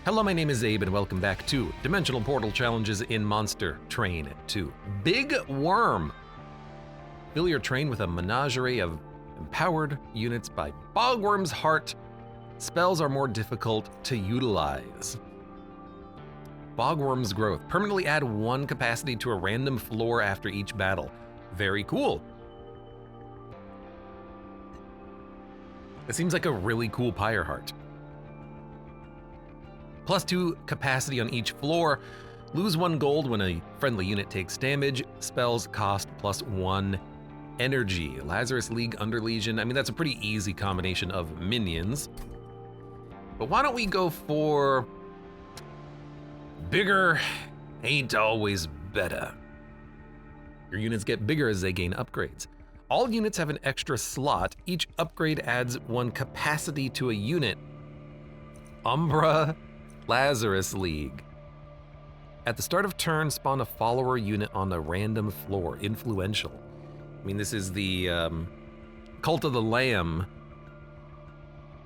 Hello, my name is Abe, and welcome back to Dimensional Portal Challenges in Monster Train 2. Big Worm! Fill your train with a menagerie of empowered units by Bogworm's Heart. Spells are more difficult to utilize. Bogworm's Growth. Permanently add 1 capacity to a random floor after each battle. Very cool. It seems like a really cool Pyre Heart. Plus 2 capacity on each floor. Lose 1 gold when a friendly unit takes damage. Spells cost plus 1 energy. Lazarus League, Under Legion. I mean, that's a pretty easy combination of minions. But why don't we go for bigger ain't always better. Your units get bigger as they gain upgrades. All units have an extra slot. Each upgrade adds 1 capacity to a unit. Umbra Lazarus League. At the start of turn, spawn a follower unit on a random floor. Influential. I mean, this is the Cult of the Lamb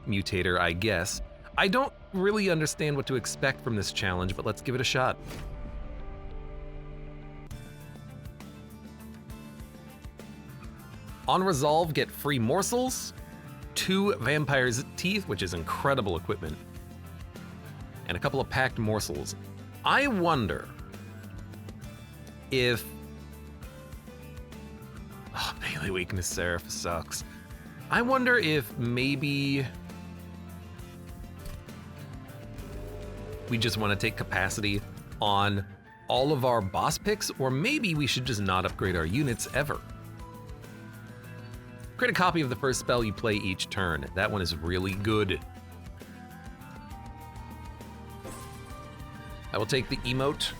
mutator, I guess. I don't really understand what to expect from this challenge, but let's give it a shot. On resolve, get free morsels, 2 vampire's teeth, which is incredible equipment, and a couple of packed morsels. I wonder if... Oh, Melee Weakness Seraph sucks. I wonder if maybe we just want to take capacity on all of our boss picks, or maybe we should just not upgrade our units ever. Create a copy of the first spell you play each turn. That one is really good. I will take the emote.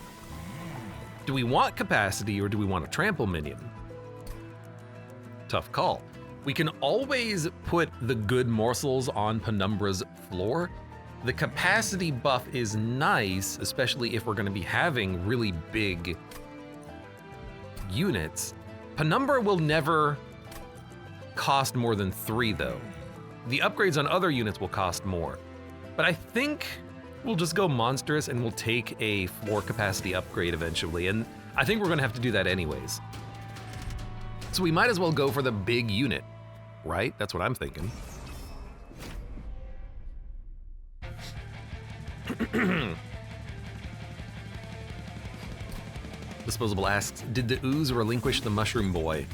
Do we want capacity or do we want a trample minion? Tough call. We can always put the good morsels on Penumbra's floor. The capacity buff is nice, especially if we're going to be having really big units. Penumbra will never cost more than 3 though. The upgrades on other units will cost more. But I think we'll just go monstrous and we'll take a floor capacity upgrade eventually. And I think we're gonna have to do that anyways. So we might as well go for the big unit, right? That's what I'm thinking. Disposable asks, did the ooze relinquish the mushroom boy?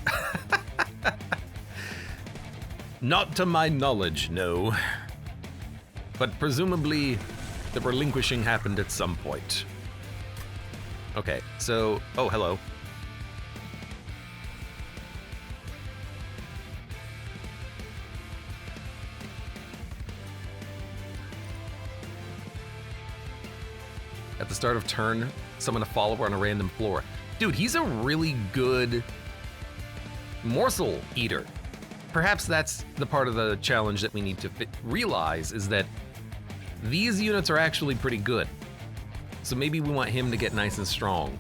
Not to my knowledge, no. But presumably, the relinquishing happened at some point. Okay, so, oh, hello. At the start of turn, summon a follower on a random floor. Dude, he's a really good morsel eater. Perhaps that's the part of the challenge that we need to realize, is that these units are actually pretty good. So maybe we want him to get nice and strong.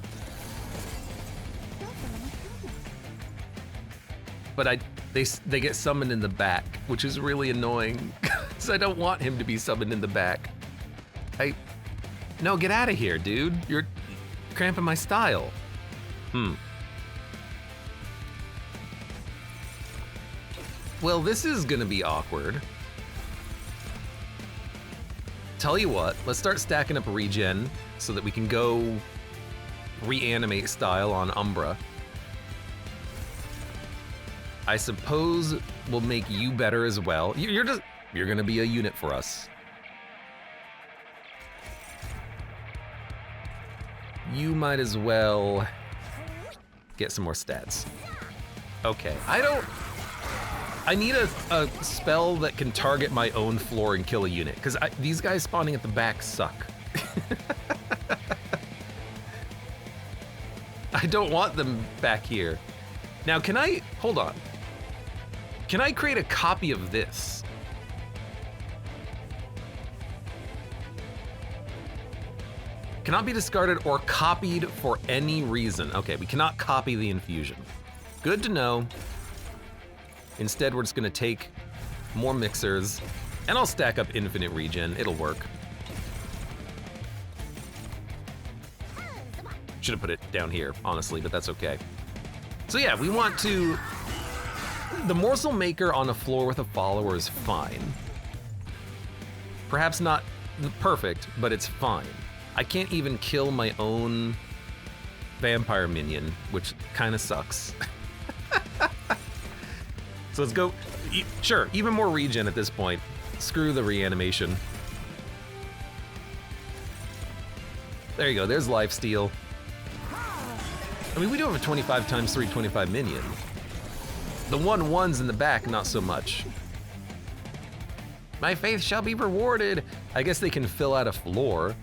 But they get summoned in the back, which is really annoying. So I don't want him to be summoned in the back. No, get out of here, dude. You're cramping my style. Well, this is gonna be awkward. Tell you what, let's start stacking up regen so that we can go reanimate style on Umbra. I suppose we'll make you better as well. You're gonna be a unit for us. You might as well get some more stats. Okay, I need a spell that can target my own floor and kill a unit, because these guys spawning at the back suck. I don't want them back here. Now, hold on. Can I create a copy of this? Cannot be discarded or copied for any reason. Okay, we cannot copy the infusion. Good to know. Instead, we're just gonna take more mixers, and I'll stack up infinite regen. It'll work. should have put it down here, honestly, but that's okay. So yeah, we want to... The morsel maker on a floor with a follower is fine. Perhaps not perfect, but it's fine. I can't even kill my own vampire minion, which kind of sucks. So let's go, sure, even more regen at this point. Screw the reanimation. There you go, there's lifesteal. I mean, we do have a 25 times 325 minion. The 1/1s in the back, not so much. My faith shall be rewarded. I guess they can fill out a floor.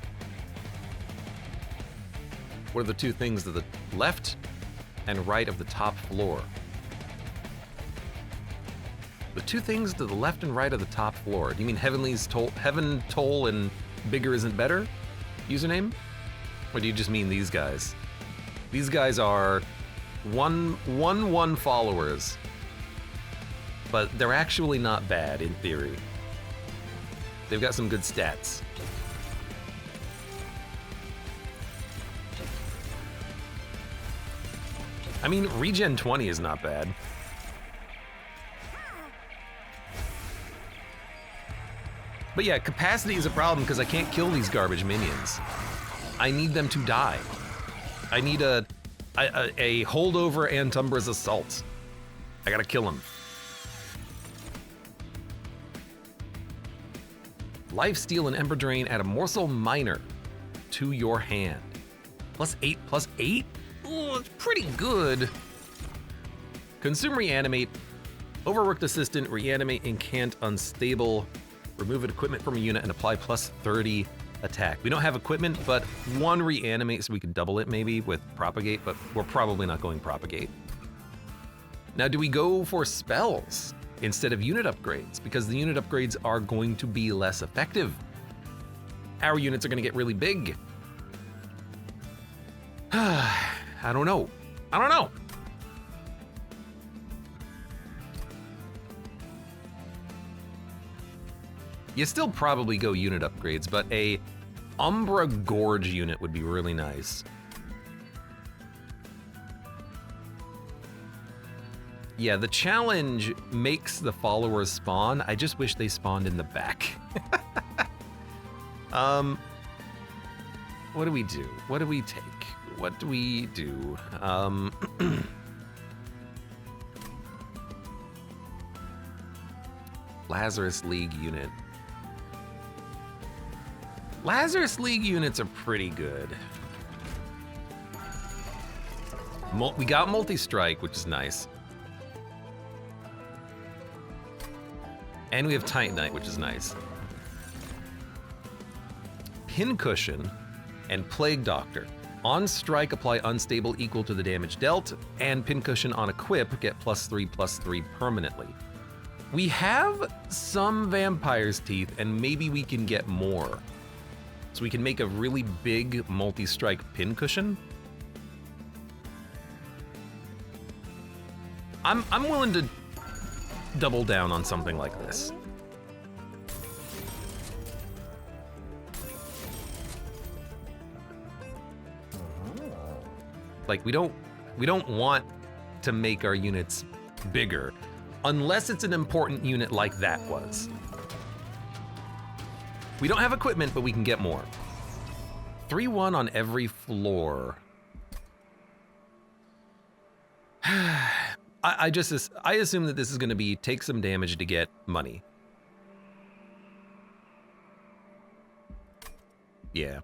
What are the two things to the left and right of the top floor? The two things to the left and right of the top floor. Do you mean Heaven Toll and Bigger Isn't Better username? Or do you just mean these guys? These guys are 1/1 followers, but they're actually not bad in theory. They've got some good stats. I mean, regen 20 is not bad. But yeah, capacity is a problem because I can't kill these garbage minions. I need them to die. I need a holdover Antumbra's assault. I gotta kill him. Lifesteal and Ember Drain add a morsel minor to your hand. +8, +8? Oh, it's pretty good. Consume Reanimate. Overworked Assistant, reanimate incant unstable. Remove an equipment from a unit and apply +30 attack. We don't have equipment, but 1 reanimate, so we could double it maybe with propagate, but we're probably not going propagate. Now, do we go for spells instead of unit upgrades? Because the unit upgrades are going to be less effective. Our units are gonna get really big. I don't know. I don't know. You still probably go unit upgrades, but a Umbra Gorge unit would be really nice. Yeah, the challenge makes the followers spawn. I just wish they spawned in the back. What do we do? What do we take? What do we do? Lazarus League unit. Lazarus League units are pretty good. We got multi-strike, which is nice. And we have Titanite, which is nice. Pincushion and Plague Doctor. On strike, apply unstable equal to the damage dealt, and Pincushion on equip, get +3/+3 permanently. We have some Vampire's Teeth, and maybe we can get more. So we can make a really big multi-strike Pincushion. I'm willing to double down on something like this. Like, we don't want to make our units bigger unless it's an important unit like that was. We don't have equipment, but we can get more. 3/1 on every floor. I assume that this is going to be take some damage to get money. Yeah.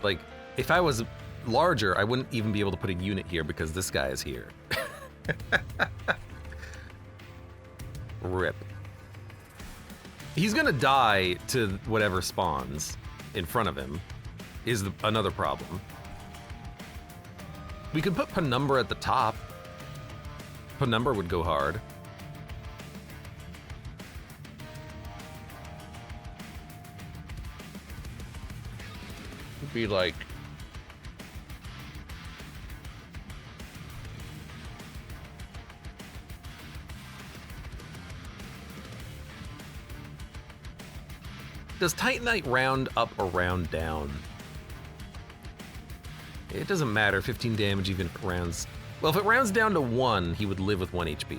Like, if I was larger, I wouldn't even be able to put a unit here because this guy is here. Rip. He's gonna die to whatever spawns in front of him, is another problem. We could put Penumbra at the top. Penumbra would go hard. It'd be like... Does Titanite round up or round down? It doesn't matter, 15 damage even if it rounds. Well, if it rounds down to 1, he would live with 1 HP.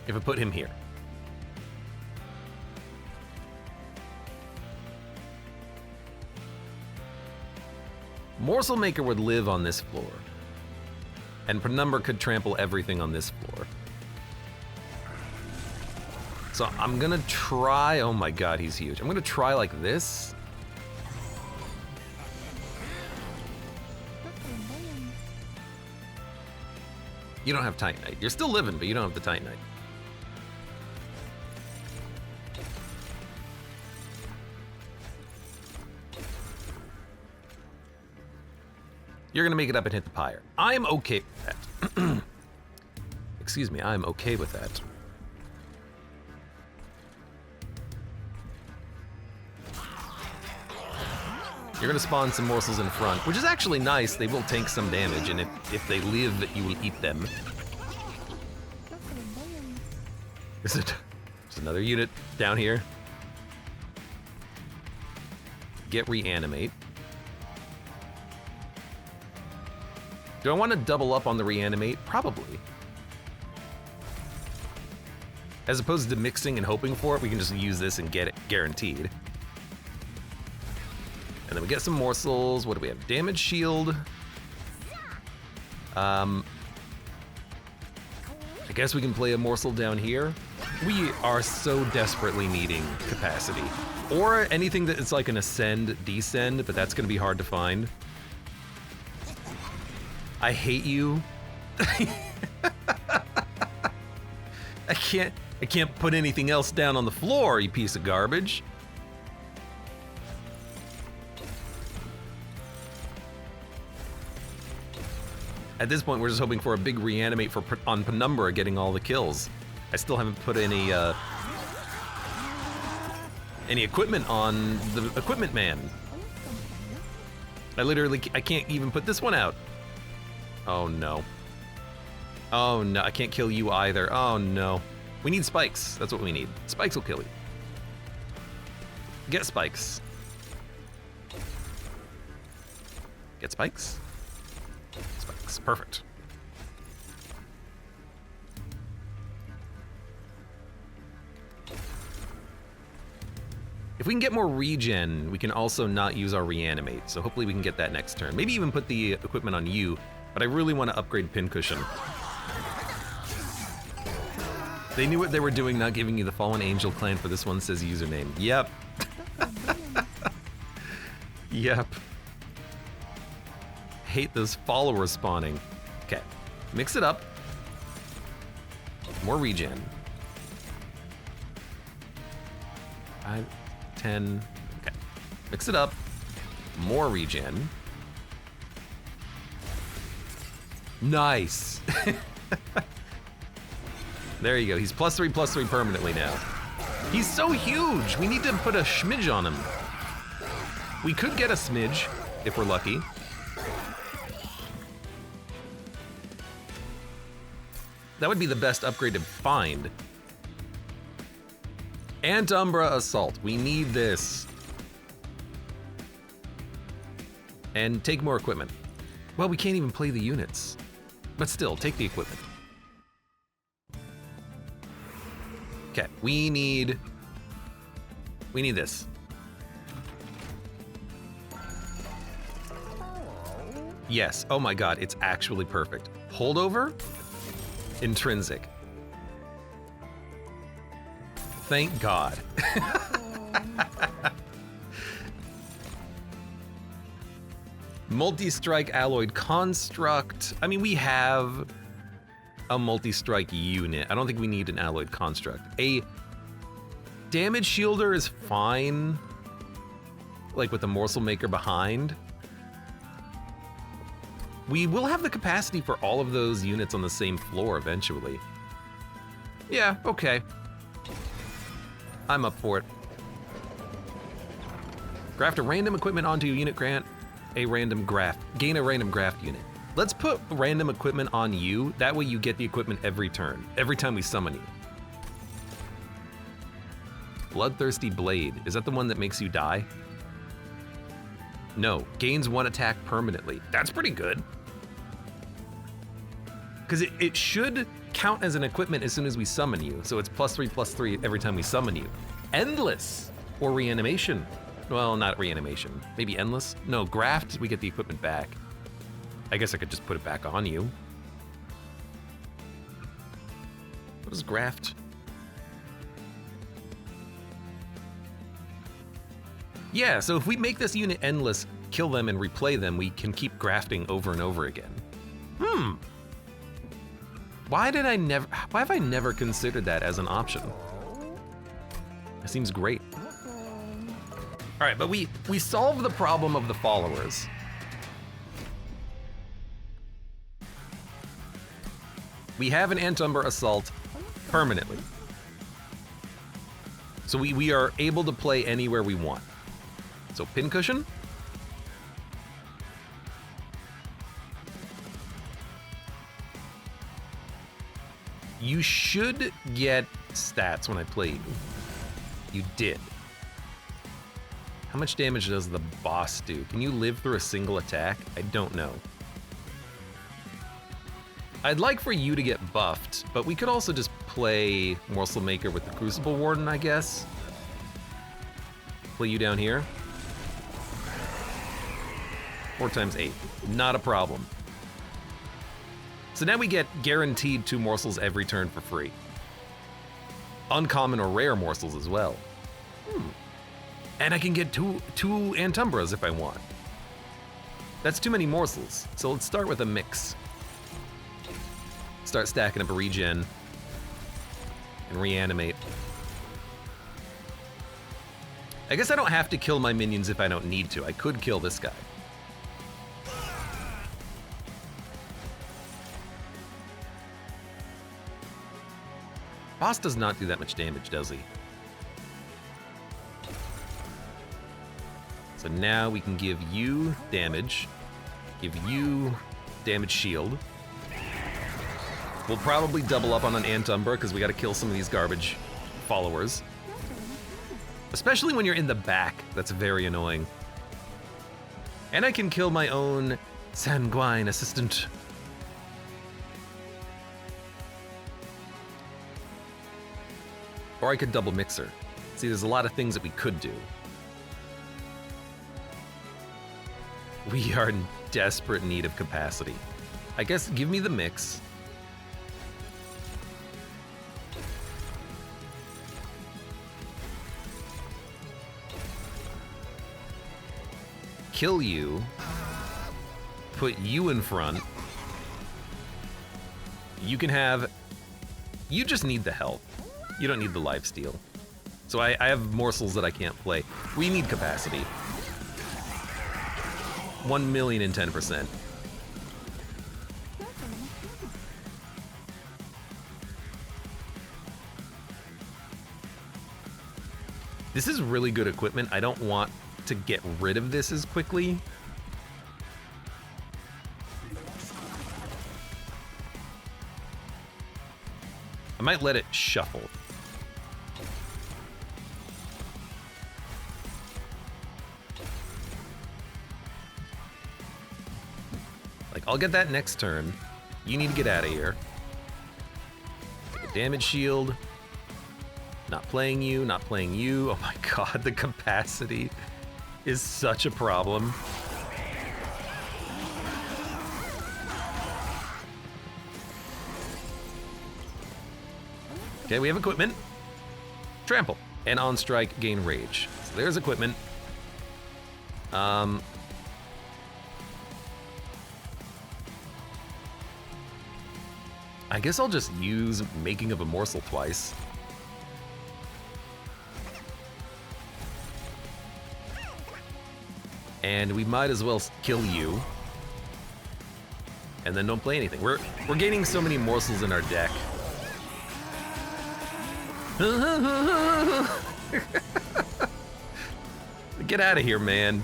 If I put him here. Morsel Maker would live on this floor. And Penumbra could trample everything on this floor. So I'm gonna try, oh my god, he's huge. I'm gonna try like this. You don't have Titanite. You're still living, but you don't have the Titanite. You're gonna make it up and hit the Pyre. I'm okay with that. Excuse me, I'm okay with that. You're gonna spawn some morsels in front, which is actually nice. They will tank some damage, and if they live, you will eat them. There's another unit down here. Get reanimate. Do I want to double up on the reanimate? Probably. As opposed to mixing and hoping for it, we can just use this and get it guaranteed. And then we get some morsels. What do we have? Damage shield. I guess we can play a morsel down here. We are so desperately needing capacity. Or anything that is like an ascend, descend, but that's gonna be hard to find. I hate you. I can't put anything else down on the floor, you piece of garbage. At this point, we're just hoping for a big reanimate on Penumbra getting all the kills. I still haven't put any equipment on the equipment man. I can't even put this one out. Oh no. Oh no, I can't kill you either. Oh no. We need spikes, that's what we need. Spikes will kill you. Get spikes. Get spikes. Spikes, perfect. If we can get more regen, we can also not use our reanimate, so hopefully we can get that next turn. Maybe even put the equipment on you, but I really want to upgrade Pincushion. They knew what they were doing, not giving you the Fallen Angel clan for this one, says username. Yep. Yep. Hate those followers spawning. Okay, mix it up. More regen. 5, 10, okay. Mix it up. More regen. Nice. There you go, he's +3/+3 permanently now. He's so huge, we need to put a smidge on him. We could get a smidge, if we're lucky. That would be the best upgrade to find. Antumbra Assault, we need this. And take more equipment. Well, we can't even play the units. But still, take the equipment. Okay, we need this. Yes, oh my god, it's actually perfect. Holdover, intrinsic. Thank God. Multi-strike alloyed construct. I mean, we have a multi-strike unit. I don't think we need an alloyed construct. A damage shielder is fine, like with the morsel maker behind. We will have the capacity for all of those units on the same floor eventually. Yeah, okay. I'm up for it. Graft a random equipment onto a unit, grant a random graft. Gain a random graft unit. Let's put random equipment on you. That way you get the equipment every turn, every time we summon you. Bloodthirsty Blade. Is that the one that makes you die? No, gains 1 attack permanently. That's pretty good. Because it should count as an equipment as soon as we summon you. So it's +3/+3 every time we summon you. Endless or reanimation. Well, not reanimation. Maybe endless? No, graft, we get the equipment back. I guess I could just put it back on you. What is graft? Yeah, so if we make this unit endless, kill them and replay them, we can keep grafting over and over again. Why have I never considered that as an option? That seems great. All right, but we solve the problem of the followers. We have an Antumber Assault permanently. So we are able to play anywhere we want. So Pincushion. You should get stats when I play you. You did. How much damage does the boss do? Can you live through a single attack? I don't know. I'd like for you to get buffed, but we could also just play Morsel Maker with the Crucible Warden, I guess. Play you down here. 4 times 8, not a problem. So now we get guaranteed 2 morsels every turn for free. Uncommon or rare morsels as well. And I can get two Antumbras if I want. That's too many morsels, so let's start with a mix. Start stacking up a regen and reanimate. I guess I don't have to kill my minions if I don't need to. I could kill this guy. Boss does not do that much damage, does he? So now we can give you damage, give you damage shield. We'll probably double up on an Antumber because we got to kill some of these garbage followers. Especially when you're in the back, that's very annoying. And I can kill my own sanguine assistant. Or I could double mixer. See, there's a lot of things that we could do. We are in desperate need of capacity. I guess give me the mix. Kill you. Put you in front. You can have... You just need the health. You don't need the lifesteal. So I have morsels that I can't play. We need capacity. 1,010%. This is really good equipment. I don't want to get rid of this as quickly. I might let it shuffle. Like, I'll get that next turn. You need to get out of here. Damage shield. Not playing you, not playing you. Oh my god, the capacity is such a problem. Okay, we have equipment. Trample. And on strike, gain rage. So there's equipment. I guess I'll just use Making of a Morsel twice. And we might as well kill you. And then don't play anything. We're gaining so many morsels in our deck. Get out of here, man.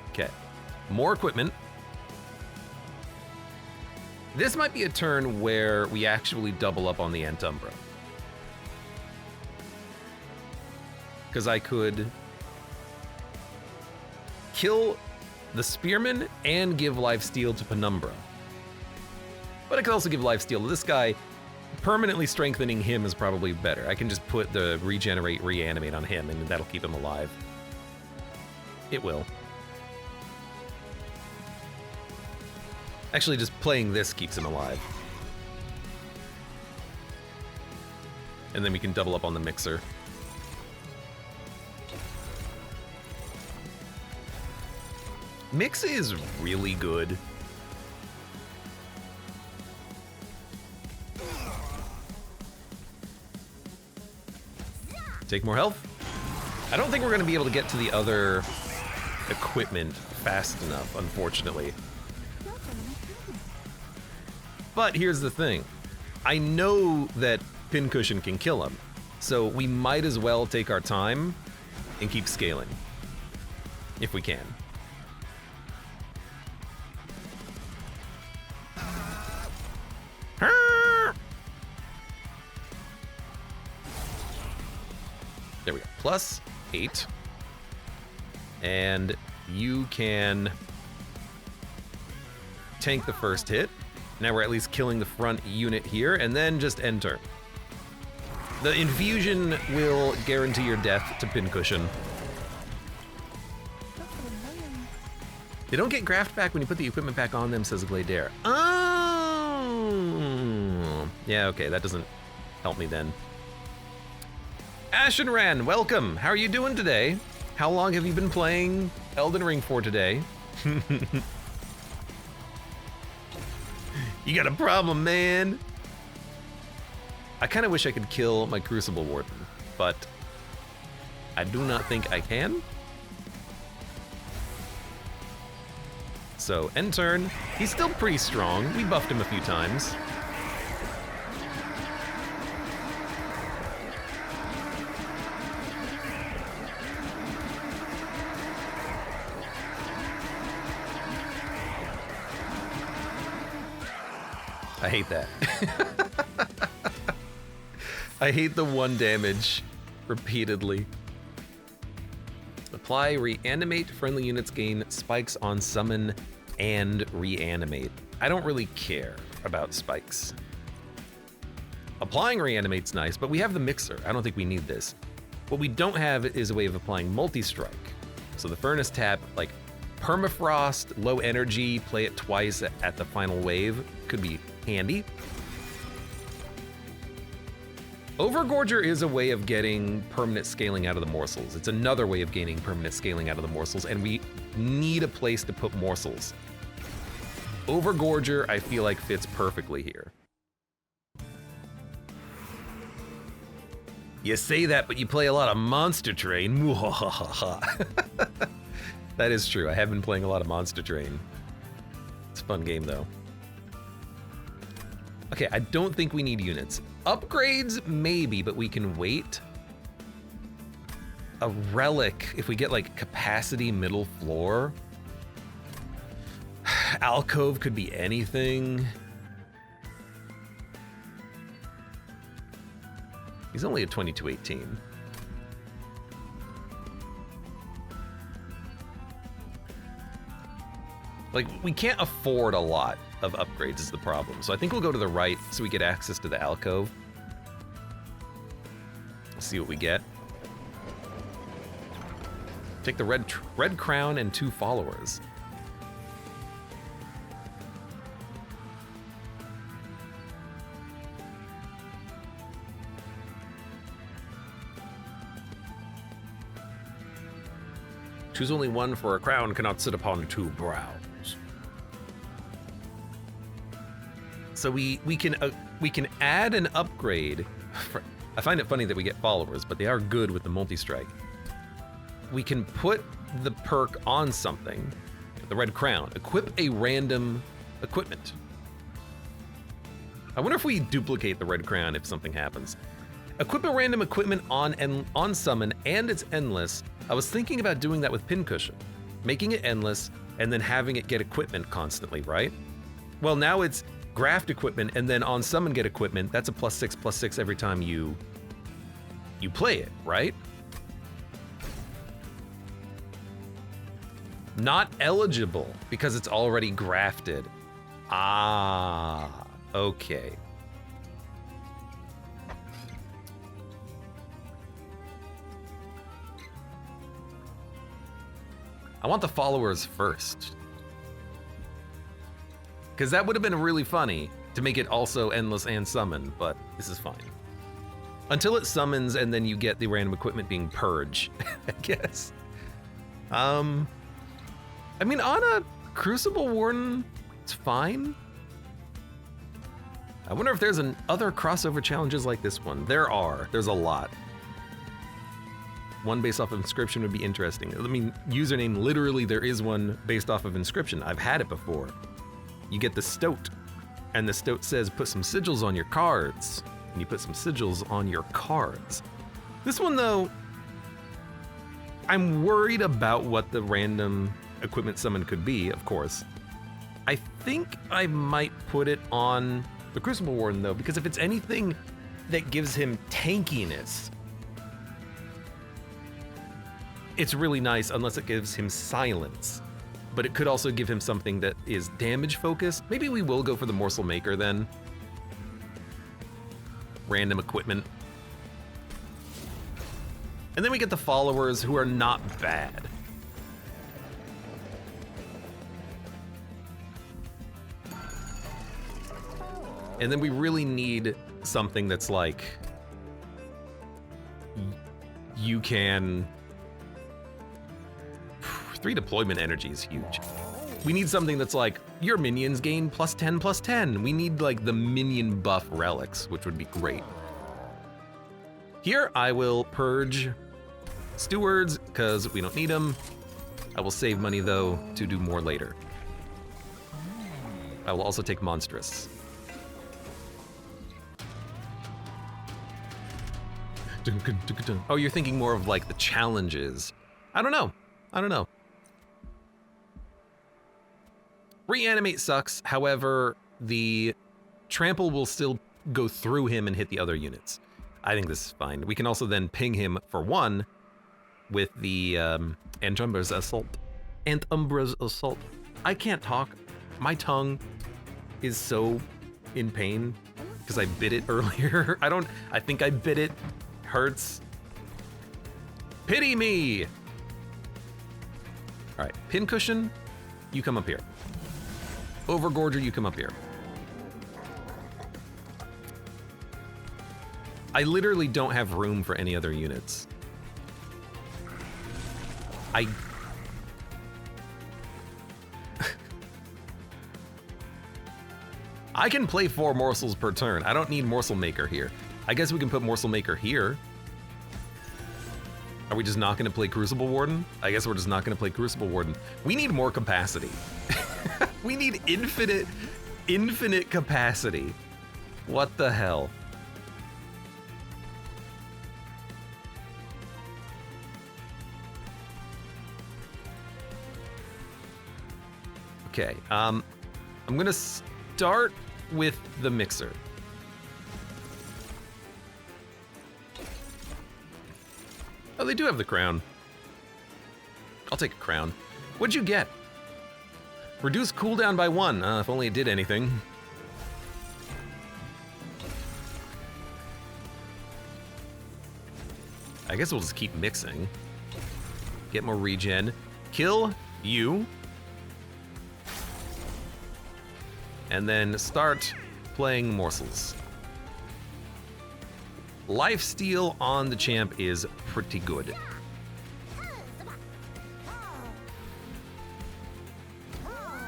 Okay. More equipment. This might be a turn where we actually double up on the Antumbra. because I could kill the Spearman and give lifesteal to Penumbra. But I could also give lifesteal to this guy. Permanently strengthening him is probably better. I can just put the regenerate, reanimate on him, and that'll keep him alive. It will. Actually, just playing this keeps him alive. And then we can double up on the mixer. Mix is really good. Take more health. I don't think we're going to be able to get to the other equipment fast enough, unfortunately. But here's the thing. I know that Pincushion can kill him, so we might as well take our time and keep scaling, if we can. There we go. +8. And you can tank the first hit. Now we're at least killing the front unit here, and then just enter. The infusion will guarantee your death to Pincushion. They don't get graft back when you put the equipment back on them, says Gladair. Oh! Yeah, okay, that doesn't help me then. Ashenran, welcome. How are you doing today? How long have you been playing Elden Ring for today? You got a problem, man. I kind of wish I could kill my Crucible Warden, but I do not think I can. So, end turn. He's still pretty strong. We buffed him a few times. I hate that. I hate the 1 damage repeatedly. Apply, reanimate. Friendly units gain spikes on summon and reanimate. I don't really care about spikes. Applying reanimate's nice, but we have the mixer. I don't think we need this. What we don't have is a way of applying multi-strike. So the furnace tap, like permafrost, low energy, play it twice at the final wave, could be handy. Overgorger is a way of getting permanent scaling out of the morsels. It's another way of gaining permanent scaling out of the morsels, and we need a place to put morsels. Overgorger, I feel like, fits perfectly here. You say that, but you play a lot of Monster Train. That is true. I have been playing a lot of Monster Train. It's a fun game, though. Okay, I don't think we need units. Upgrades, maybe, but we can wait. A relic, if we get like capacity middle floor. Alcove could be anything. He's only at 2218. Like, we can't afford a lot of upgrades is the problem. So I think we'll go to the right so we get access to the alcove. Let's see what we get. Take the red crown and 2 followers. Choose only one, for a crown cannot sit upon 2 brows. So we can add an upgrade. I find it funny that we get followers, but they are good with the multi-strike. We can put the perk on something, the red crown, equip a random equipment. I wonder if we duplicate the red crown if something happens. Equip a random equipment on summon, and it's endless. I was thinking about doing that with Pincushion, making it endless, and then having it get equipment constantly, right? Well, now it's graft equipment, and then on summon get equipment. That's a +6/+6 every time you play it, right? Not eligible because it's already grafted. Ah, okay. I want the followers first. Because that would have been really funny to make it also endless and summon, but this is fine. Until it summons and then you get the random equipment being purge, I guess. I mean, on a Crucible Warden, it's fine. I wonder if there's other crossover challenges like this one. There's a lot. One based off of inscription would be interesting. I mean, username, literally there is one based off of inscription. I've had it before. You get the stoat, and the stoat says put some sigils on your cards. And you put some sigils on your cards. This one though, I'm worried about what the random equipment summon could be, of course. I think I might put it on the Crucible Warden though, because if it's anything that gives him tankiness, it's really nice unless it gives him silence. But it could also give him something that is damage focused. Maybe we will go for the Morsel Maker then. Random equipment. And then we get the followers who are not bad. And then we really need something that's like, you can, 3 deployment energy is huge. We need something that's like, your minions gain +10/+10. We need like the minion buff relics, which would be great. Here I will purge stewards because we don't need them. I will save money though to do more later. I will also take monstrous. Oh, you're thinking more of like the challenges. I don't know. Reanimate sucks, however, the trample will still go through him and hit the other units. I think this is fine. We can also then ping him for 1 with the Antumbra's Assault. Antumbra's Assault. I can't talk. My tongue is so in pain because I bit it earlier. I think I bit it. Hurts. Pity me! All right, Pincushion, you come up here. Overgorger, you come up here. I literally don't have room for any other units. I can play 4 morsels per turn. I don't need Morsel Maker here. I guess we can put Morsel Maker here. Are we just not gonna play Crucible Warden? I guess we're just not gonna play Crucible Warden. We need more capacity. We need infinite capacity. What the hell? Okay, I'm gonna start with the mixer. Oh, they do have the crown. I'll take a crown. What'd you get? Reduce cooldown by 1. If only it did anything. I guess we'll just keep mixing. Get more regen. Kill you. And then start playing morsels. Lifesteal on the champ is pretty good.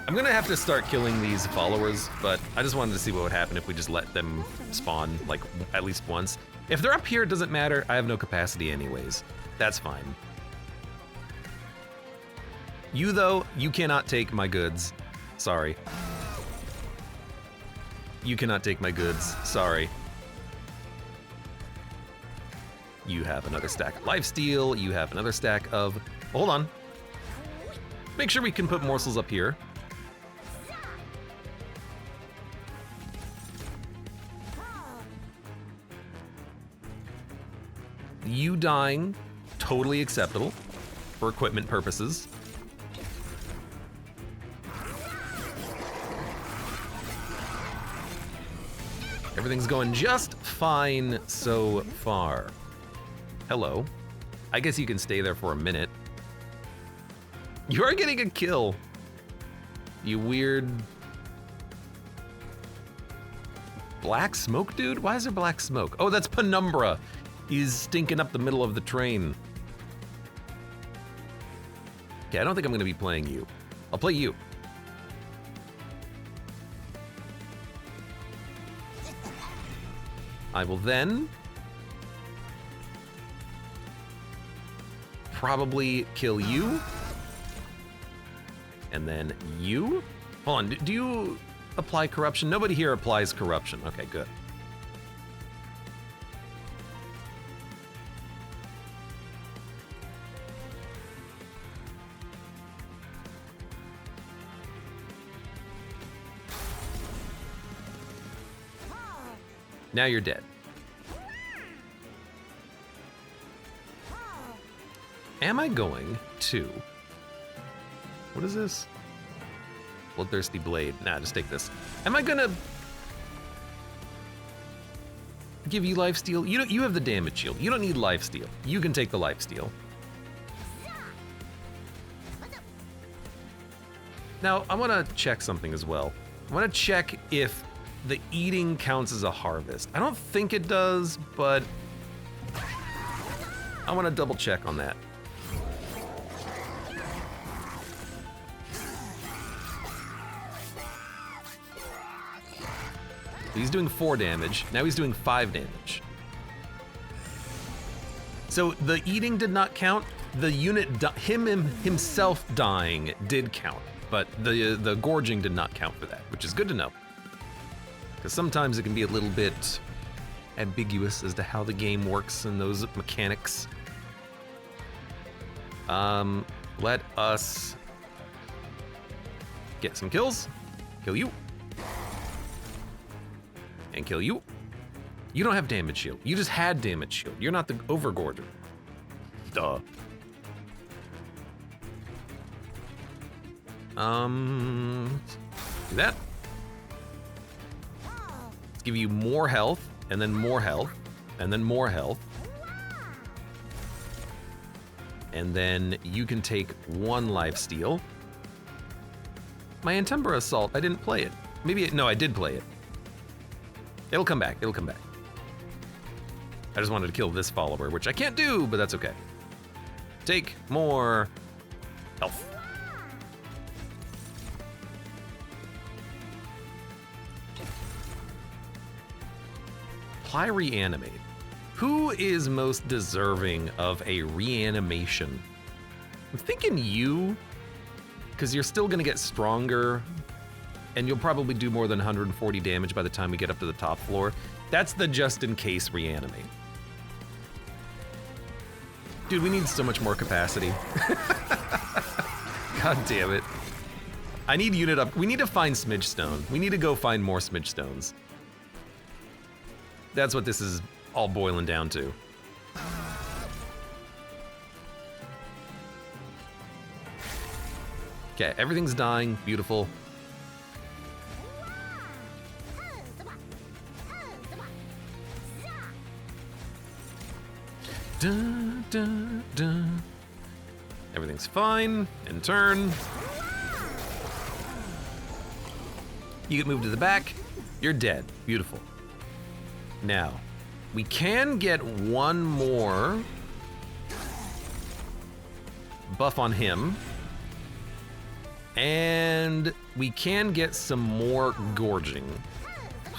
I'm gonna have to start killing these followers, but I just wanted to see what would happen if we just let them spawn like at least once. If they're up here, it doesn't matter. I have no capacity anyways. That's fine. You though, you cannot take my goods. Sorry. You cannot take my goods. Sorry. You have another stack of lifesteal. You have another stack of... Hold on. Make sure we can put morsels up here. You dying, totally acceptable for equipment purposes. Everything's going just fine so far. Hello. I guess you can stay there for a minute. You are getting a kill. You weird... black smoke, dude? Why is there black smoke? Oh, that's Penumbra. He's stinking up the middle of the train. Okay, I don't think I'm gonna be playing you. I'll play you. I will then probably kill you. And then you. Hold on, do you apply corruption? Nobody here applies corruption. Okay, good. Now you're dead. Am I going to... what is this? Bloodthirsty Blade. Nah, just take this. Am I gonna... give you lifesteal? You have the damage shield. You don't need lifesteal. You can take the lifesteal. Now, I want to check something as well. I want to check if the eating counts as a harvest. I don't think it does, but I want to double check on that. He's doing 4 damage. Now he's doing 5 damage. So the eating did not count. The unit, himself dying did count, but the gorging did not count for that, which is good to know. Because sometimes it can be a little bit ambiguous as to how the game works and those mechanics. Let us get some kills. Kill you. And kill you. You don't have damage shield. You just had damage shield. You're not the overgorger. Duh. Do that. Let's give you more health, and then more health, and then more health. And then you can take 1 lifesteal. My Antembra Assault, I didn't play it. No, I did play it. It'll come back, it'll come back. I just wanted to kill this follower, which I can't do, but that's okay. Take more health. Apply reanimate. Who is most deserving of a reanimation? I'm thinking you, because you're still gonna get stronger, and you'll probably do more than 140 damage by the time we get up to the top floor. That's the just in case reanimate. Dude, we need so much more capacity. God damn it. I need unit up. We need to find Smidge Stone. We need to go find more Smidge Stones. That's what this is all boiling down to. Okay, everything's dying. Beautiful. Dun, dun, dun. Everything's fine. In turn. You get moved to the back. You're dead. Beautiful. Now, we can get 1 more buff on him. And we can get some more gorging.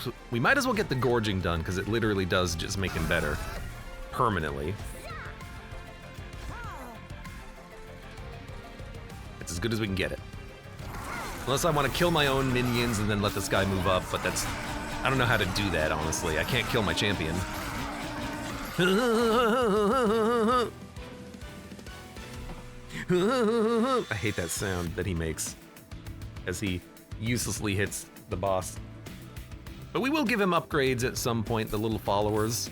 So we might as well get the gorging done because it literally does just make him better. Permanently. It's as good as we can get it. Unless I want to kill my own minions and then let this guy move up, but that's... I don't know how to do that, honestly. I can't kill my champion. I hate that sound that he makes as he uselessly hits the boss. But we will give him upgrades at some point, the little followers.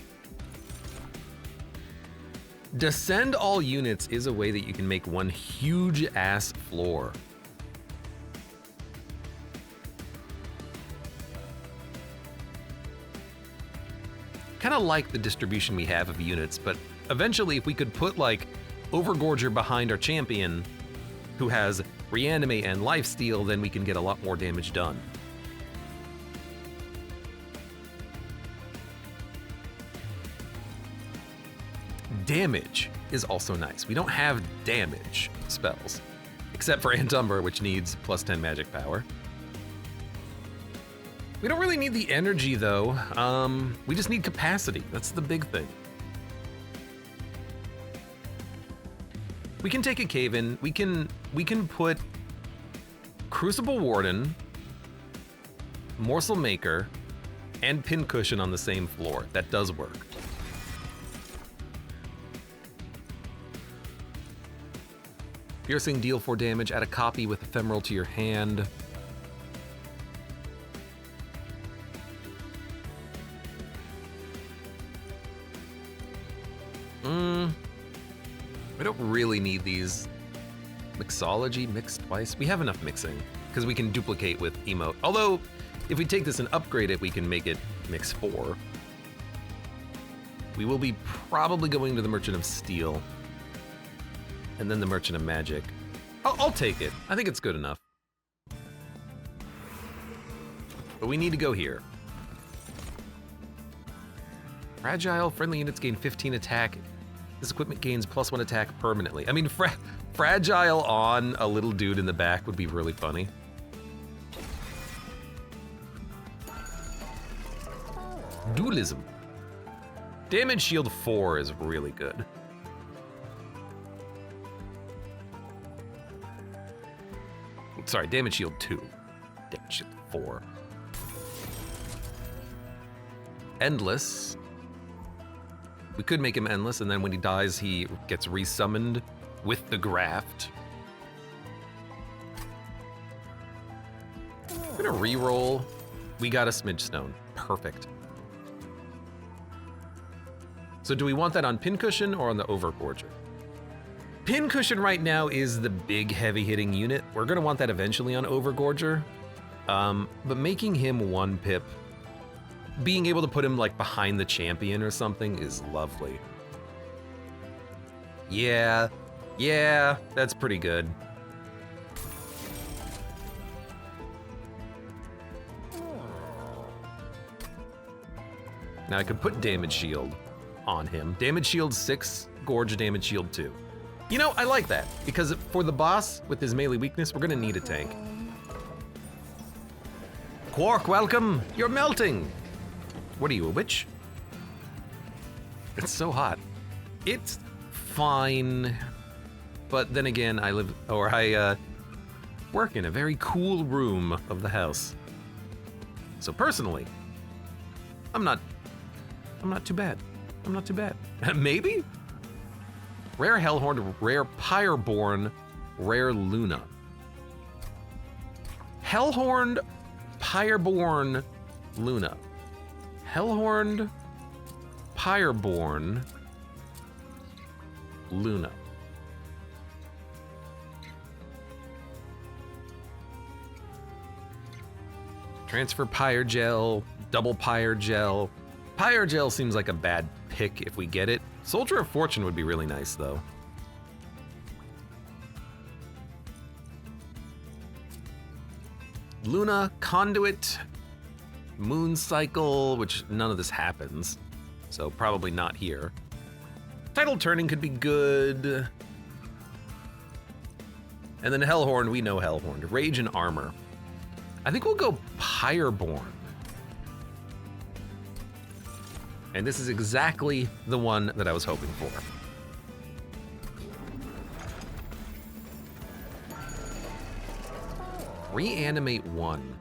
Descend all units is a way that you can make one huge ass floor. kind of like the distribution we have of units, but eventually if we could put like Overgorger behind our champion who has Reanimate and Lifesteal, then we can get a lot more damage done. Damage is also nice. We don't have damage spells, except for Antumber, which needs plus 10 magic power. We don't really need the energy though. We just need capacity. That's the big thing. We can take a cave in. We can put Crucible Warden, Morsel Maker, and Pincushion on the same floor. That does work. Piercing, deal 4 damage, add a copy with Ephemeral to your hand. We don't really need these. Mixology, mix twice. We have enough mixing, because we can duplicate with emote. Although, if we take this and upgrade it, we can make it mix 4. We will be probably going to the Merchant of Steel. And then the Merchant of Magic. I'll take it. I think it's good enough. But we need to go here. Fragile, friendly units gain 15 attack. This equipment gains +1 attack permanently. I mean, fragile on a little dude in the back would be really funny. Dualism. Damage shield 4 is really good. Sorry, damage shield 2. Damage shield 4. Endless. We could make him endless, and then when he dies, he gets resummoned with the graft. I'm gonna reroll. We got a Smidge Stone. Perfect. So do we want that on Pincushion or on the Overgorger? Pincushion right now is the big heavy-hitting unit. We're gonna want that eventually on Overgorger. But making him 1 pip, being able to put him like behind the champion or something is lovely. Yeah, that's pretty good. Now I could put damage shield on him. Damage shield 6, gorge damage shield 2. You know, I like that, because for the boss with his melee weakness, we're gonna need a tank. Quark, welcome! You're melting! What are you, a witch? It's so hot. It's fine, but then again, I work in a very cool room of the house. So personally, I'm not too bad. I'm not too bad. Maybe? Rare Hellhorn, rare Pyreborn, rare Luna. Hellhorned, Pyreborn, Luna. Hellhorned, Pyreborn, Luna. Transfer Pyre Gel, double Pyre Gel. Pyre Gel seems like a bad pick if we get it. Soldier of Fortune would be really nice, though. Luna, Conduit, Moon Cycle, which none of this happens, so probably not here. Tidal Turning could be good. And then Hellhorn, we know Hellhorn. Rage and Armor. I think we'll go Pyreborn. And this is exactly the one that I was hoping for. Reanimate 1.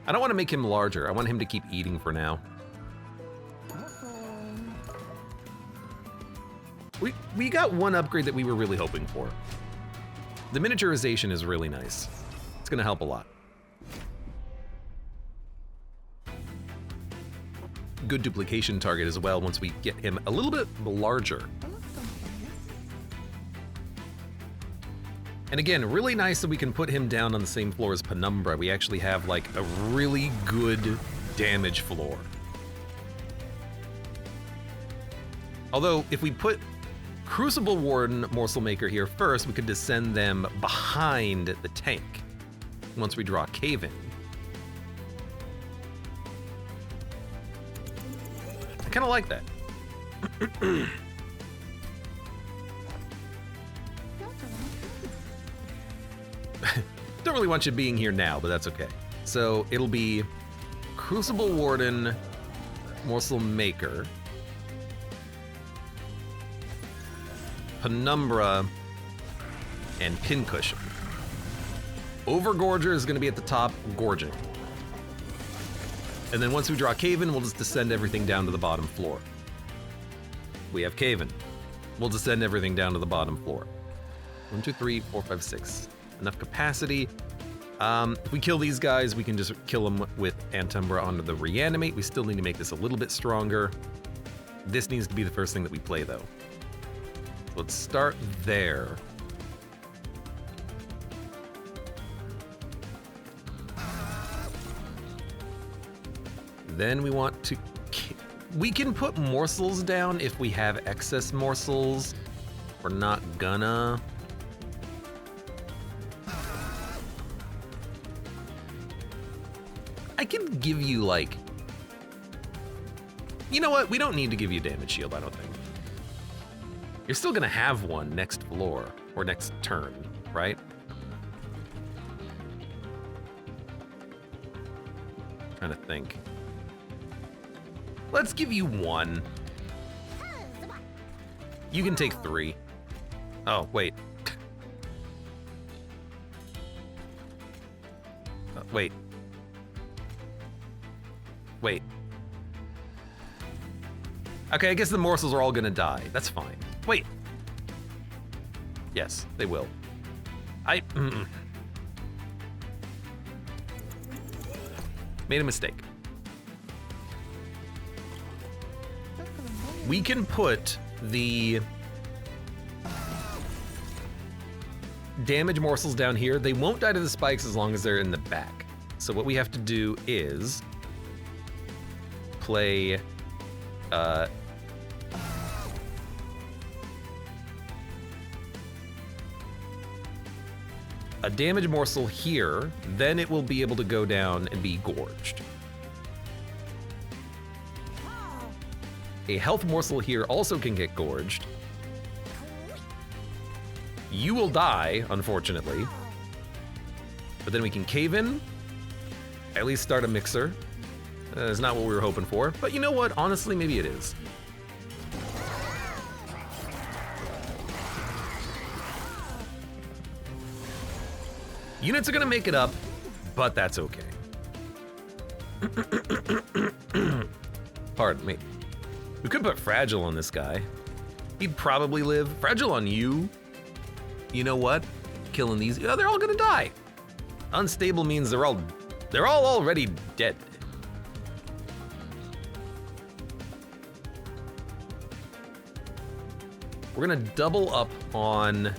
I don't want to make him larger. I want him to keep eating for now. We got one upgrade that we were really hoping for. The miniaturization is really nice. It's going to help a lot. Good duplication target as well once we get him a little bit larger. And again, really nice that we can put him down on the same floor as Penumbra. We actually have like a really good damage floor. Although, if we put Crucible Warden Morsel Maker here first, we could descend them behind the tank once we draw Cave In. I kind of like that. Don't really want you being here now, but that's okay. So it'll be Crucible Warden Morsel Maker, Penumbra, and Pincushion. Overgorger is going to be at the top, gorging. And then once we draw Cave In, we'll just descend everything down to the bottom floor. We have Cave In. We'll descend everything down to the bottom floor. 1, 2, 3, 4, 5, 6. Enough capacity. If we kill these guys, we can just kill them with Antumbra onto the Reanimate. We still need to make this a little bit stronger. This needs to be the first thing that we play, though. Let's start there. Then we want to... We can put morsels down if we have excess morsels. We're not gonna. I can give you, like... You know what? We don't need to give you damage shield, I don't think. You're still gonna have one next floor, or next turn, right? Trying to think. Let's give you 1. You can take 3. Oh, wait. Wait. Wait. Okay, I guess the morsels are all gonna die. That's fine. Wait. Yes, they will. Made a mistake. We can put the damage morsels down here. They won't die to the spikes as long as they're in the back. So what we have to do is play a damage morsel here, then it will be able to go down and be gorged. A health morsel here also can get gorged. You will die, unfortunately. But then we can Cave In, at least start a mixer. That's not what we were hoping for, but you know what? Honestly, maybe it is. Units are gonna make it up, but that's okay. Pardon me. We could put Fragile on this guy. He'd probably live. Fragile on you. You know what? Killing these, they're all gonna die. Unstable means they're all already dead. We're gonna double up on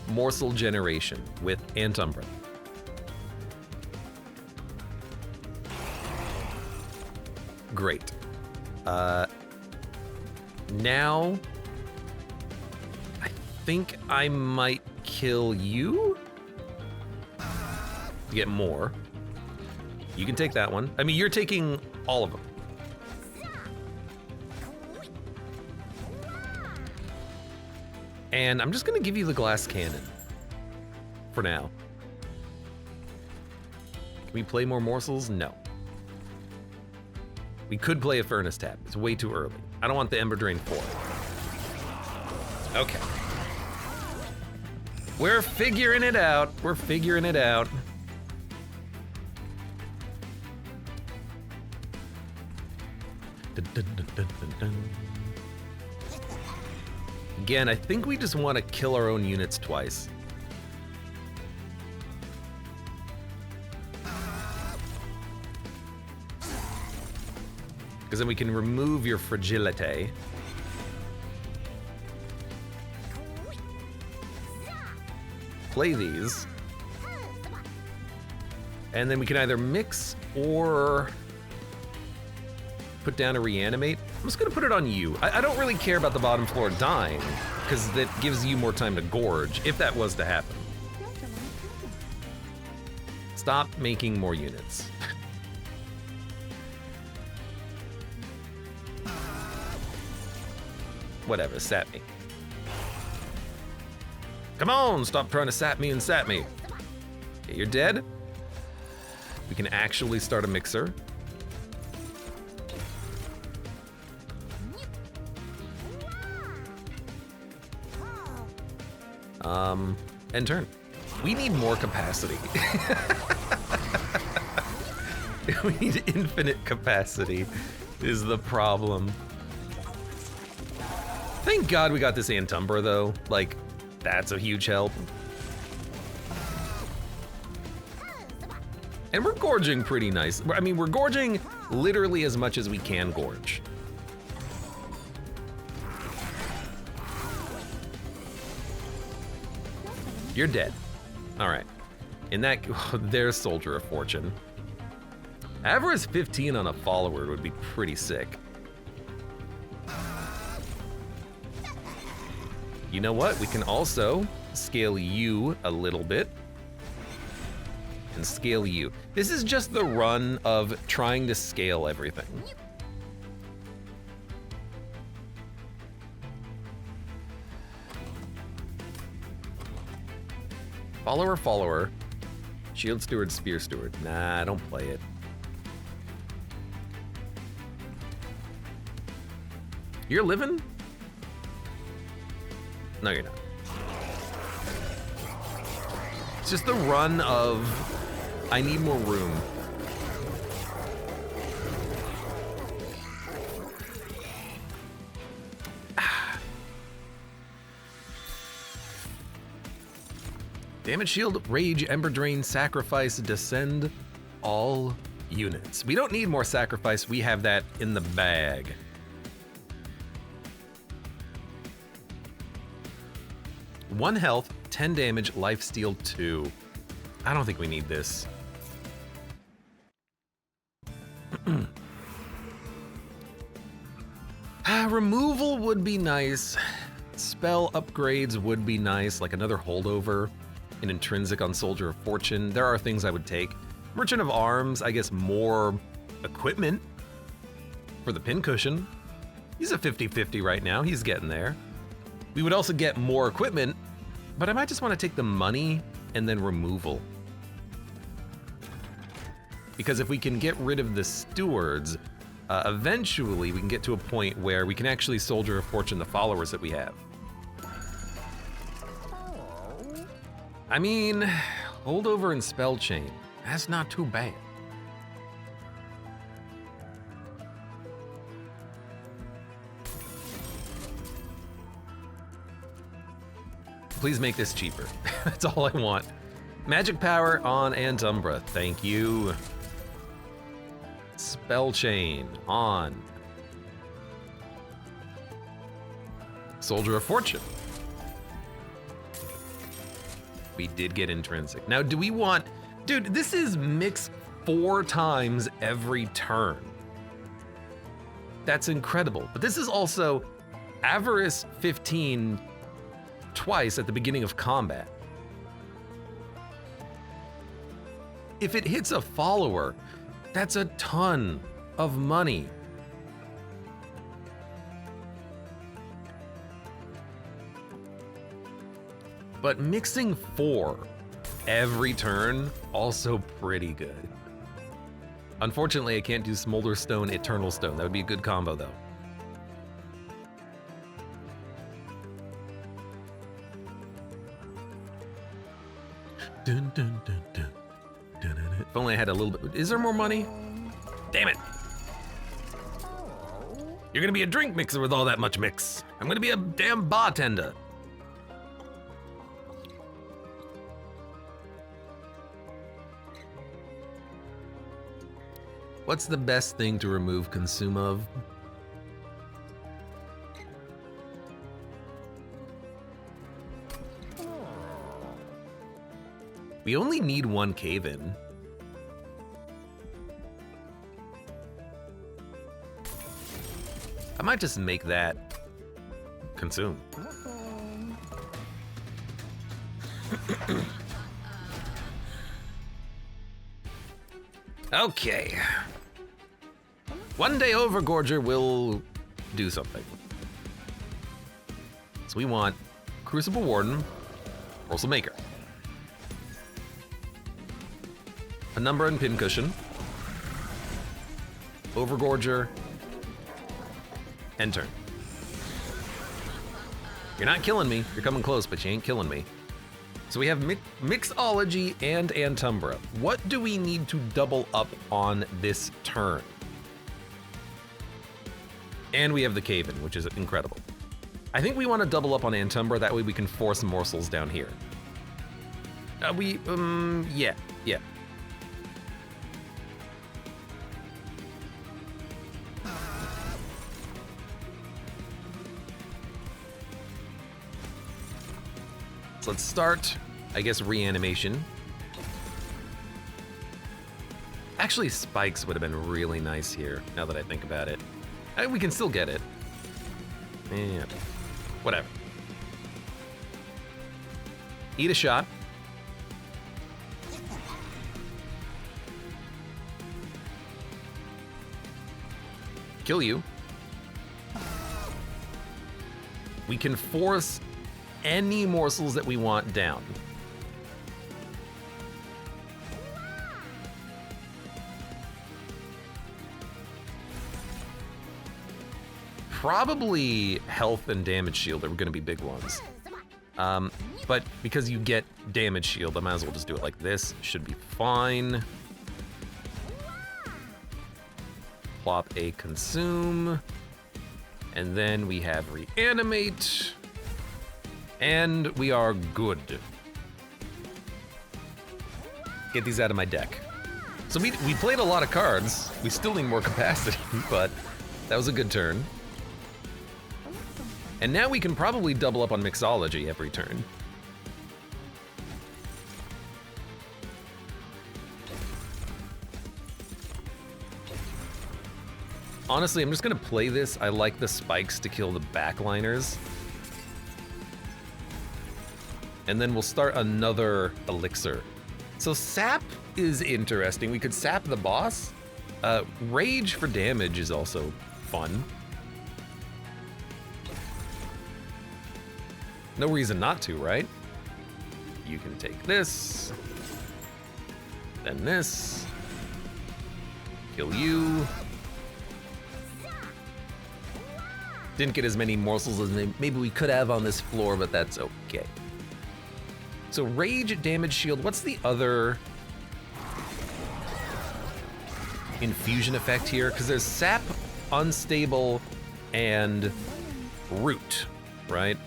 morsel generation with Antumbra. Great. Now, I think I might kill you to get more. You can take that one. I mean, you're taking all of them. And I'm just gonna give you the glass cannon for now. Can we play more morsels? No. We could play a furnace tap. It's way too early. I don't want the Ember Drain 4. Okay. We're figuring it out. We're figuring it out. Dun, dun, dun, dun, dun, dun. Again, I think we just want to kill our own units twice. Because then we can remove your fragility. play these. And then we can either mix or put down a reanimate. I'm just gonna put it on you. I don't really care about the bottom floor dying, because that gives you more time to gorge, if that was to happen. Stop making more units. Whatever, sap me. Come on, stop trying to sap me and sap me. Okay, you're dead. We can actually start a mixer. End turn. We need more capacity. We need infinite capacity is the problem. Thank God we got this Antumbra though. Like, that's a huge help. And we're gorging pretty nice. I mean, we're gorging literally as much as we can gorge. You're dead. All right. In that, there's Soldier of Fortune. Avarice 15 on a follower would be pretty sick. You know what? We can also scale you a little bit. And scale you. This is just the run of trying to scale everything. Follower, follower. Shield steward, spear steward. Nah, don't play it. You're living? No, you're not. It's just the run of, I need more room. Damage shield, rage, ember drain, sacrifice, descend all units. We don't need more sacrifice, we have that in the bag. One health, 10 damage, lifesteal 2. I don't think we need this. Removal would be nice. Spell upgrades would be nice, like another holdover. An intrinsic on Soldier of Fortune. There are things I would take. Merchant of Arms, I guess more equipment for the pincushion. He's a 50-50 right now, he's getting there. We would also get more equipment, but I might just want to take the money and then removal. Because if we can get rid of the stewards, eventually we can get to a point where we can actually Soldier of Fortune the followers that we have. I mean, holdover and spell chain, that's not too bad. Please make this cheaper. That's all I want. Magic power on Antumbra, thank you. Spell chain on. Soldier of Fortune. We did get intrinsic. Now, do we want, dude, this is mix 4 times every turn. That's incredible. But this is also Avarice 15 twice at the beginning of combat. If it hits a follower, that's a ton of money. But mixing 4 every turn, also pretty good. Unfortunately, I can't do Smolder Stone, Eternal Stone. That would be a good combo though. Dun, dun, dun, dun. Dun, dun, dun. If only I had a little bit. Is there more money? Damn it. You're gonna be a drink mixer with all that much mix. I'm gonna be a damn bartender. What's the best thing to remove consume of? We only need one cave-in. I might just make that consume. Okay. One day Overgorger will do something. So we want Crucible Warden, Morsel Maker, Penumbra and Pincushion, Overgorger, and turn. You're not killing me. You're coming close, but you ain't killing me. So we have Mixology and Antumbra. What do we need to double up on this turn? And we have the Cave-In, which is incredible. I think we want to double up on Antumbra, that way we can force morsels down here. Yeah. So let's start, I guess, reanimation. Actually, spikes would have been really nice here, now that I think about it. We can still get it. Yeah, whatever. Eat a shot. Kill you. We can force any morsels that we want down. Probably health and damage shield are going to be big ones. But because you get damage shield, I might as well just do it like this. Should be fine. Plop a consume. And then we have reanimate. And we are good. Get these out of my deck. So we played a lot of cards. We still need more capacity, but that was a good turn. And now we can probably double up on Mixology every turn. Honestly, I'm just gonna play this. I like the spikes to kill the backliners. And then we'll start another elixir. So sap is interesting. We could sap the boss. Rage for damage is also fun. No reason not to, right? You can take this, then this, kill you. Didn't get as many morsels as maybe we could have on this floor, but that's okay. So rage, damage shield, what's the other infusion effect here? Because there's sap, unstable, and root, right?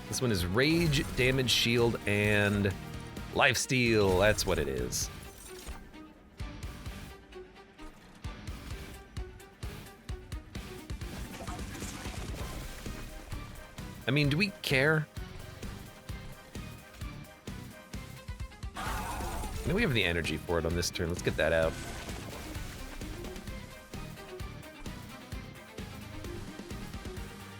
This one is rage, damage shield, and lifesteal, that's what it is. I mean, do we care? I know we have the energy for it on this turn. Let's get that out.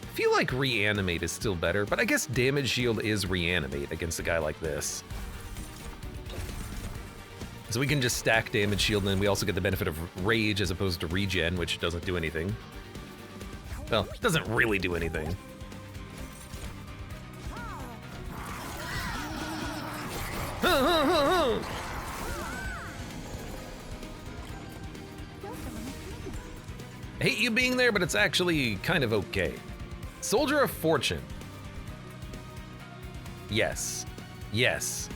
I feel like reanimate is still better, but I guess damage shield is reanimate against a guy like this. So we can just stack damage shield, and then we also get the benefit of rage as opposed to regen, which doesn't do anything. Well, it doesn't really do anything. I hate you being there, but it's actually kind of okay. Soldier of Fortune. Yes. Yes.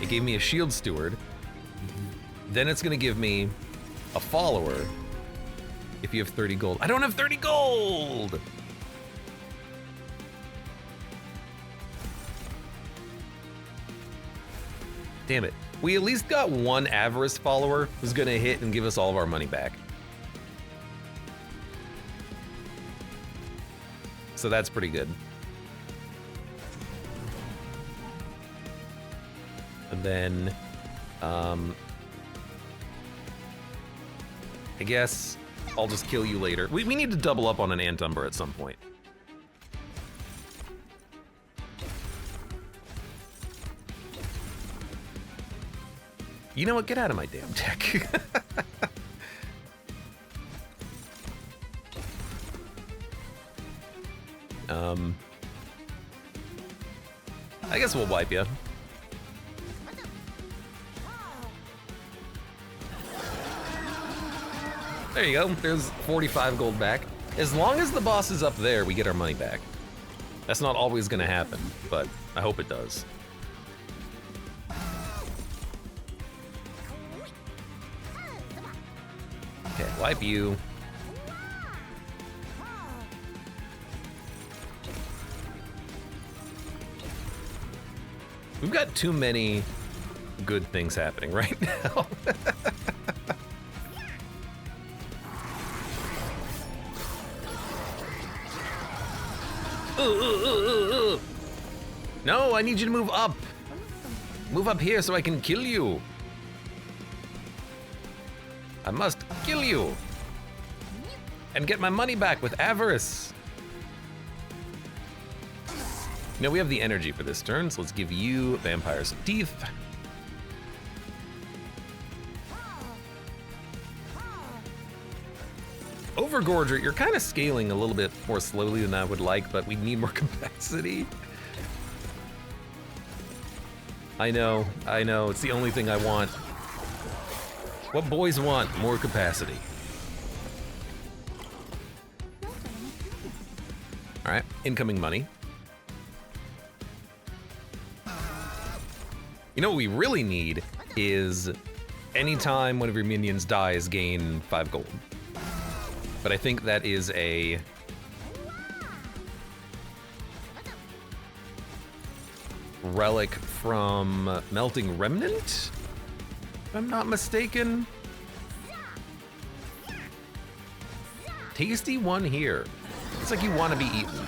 It gave me a shield steward. Then it's gonna give me a follower if you have 30 gold. I don't have 30 gold! Damn it. We at least got one Avarice follower who's gonna hit and give us all of our money back. so that's pretty good. And then, I guess I'll just kill you later. We need to double up on an Antumber at some point. You know what? Get out of my damn deck. I guess we'll wipe you. There you go. There's 45 gold back. As long as the boss is up there, we get our money back. That's not always gonna happen, but I hope it does. Okay, wipe you. We've got too many good things happening right now. No, I need you to move up. Move up here so I can kill you. I must kill you. And get my money back with avarice. You know, we have the energy for this turn, so let's give you Vampire's Teeth. Overgorger, you're kind of scaling a little bit more slowly than I would like, but we need more capacity. I know, it's the only thing I want. What boys want? More capacity. All right, incoming money. You know what we really need is anytime one of your minions dies, gain 5 gold. But I think that is a relic from Melting Remnant, if I'm not mistaken. Tasty one here. It's like you want to be eaten.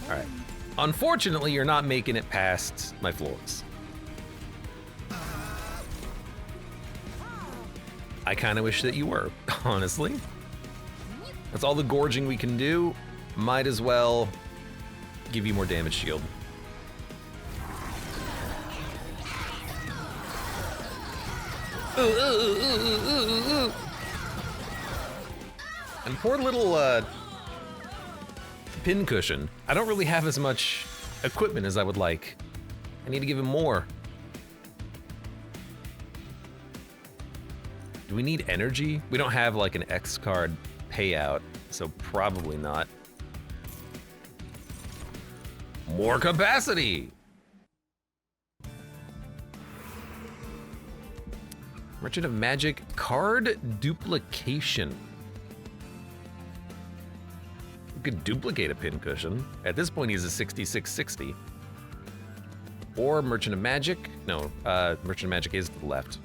All right. Unfortunately, you're not making it past my floors. I kind of wish that you were, honestly. That's all the gorging we can do. Might as well give you more damage shield. And poor little pincushion. I don't really have as much equipment as I would like. I need to give him more. Do we need energy? We don't have like an X card payout, so probably not. More capacity! Merchant of Magic card duplication. You could duplicate a pincushion. At this point, he's a 6660. Or Merchant of Magic. No, Merchant of Magic is to the left.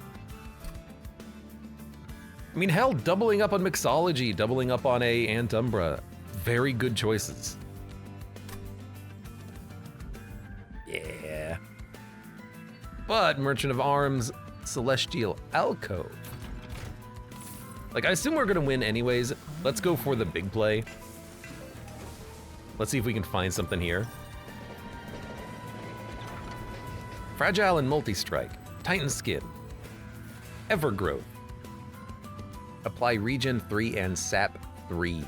I mean, hell, doubling up on Mixology, doubling up on a Antumbra. Very good choices. Yeah. But Merchant of Arms, Celestial Alcove. Like, I assume we're gonna win anyways. Let's go for the big play. Let's see if we can find something here. Fragile and Multi-Strike. Titan Skin. Evergrowth. Apply Regen 3 and Sap 3.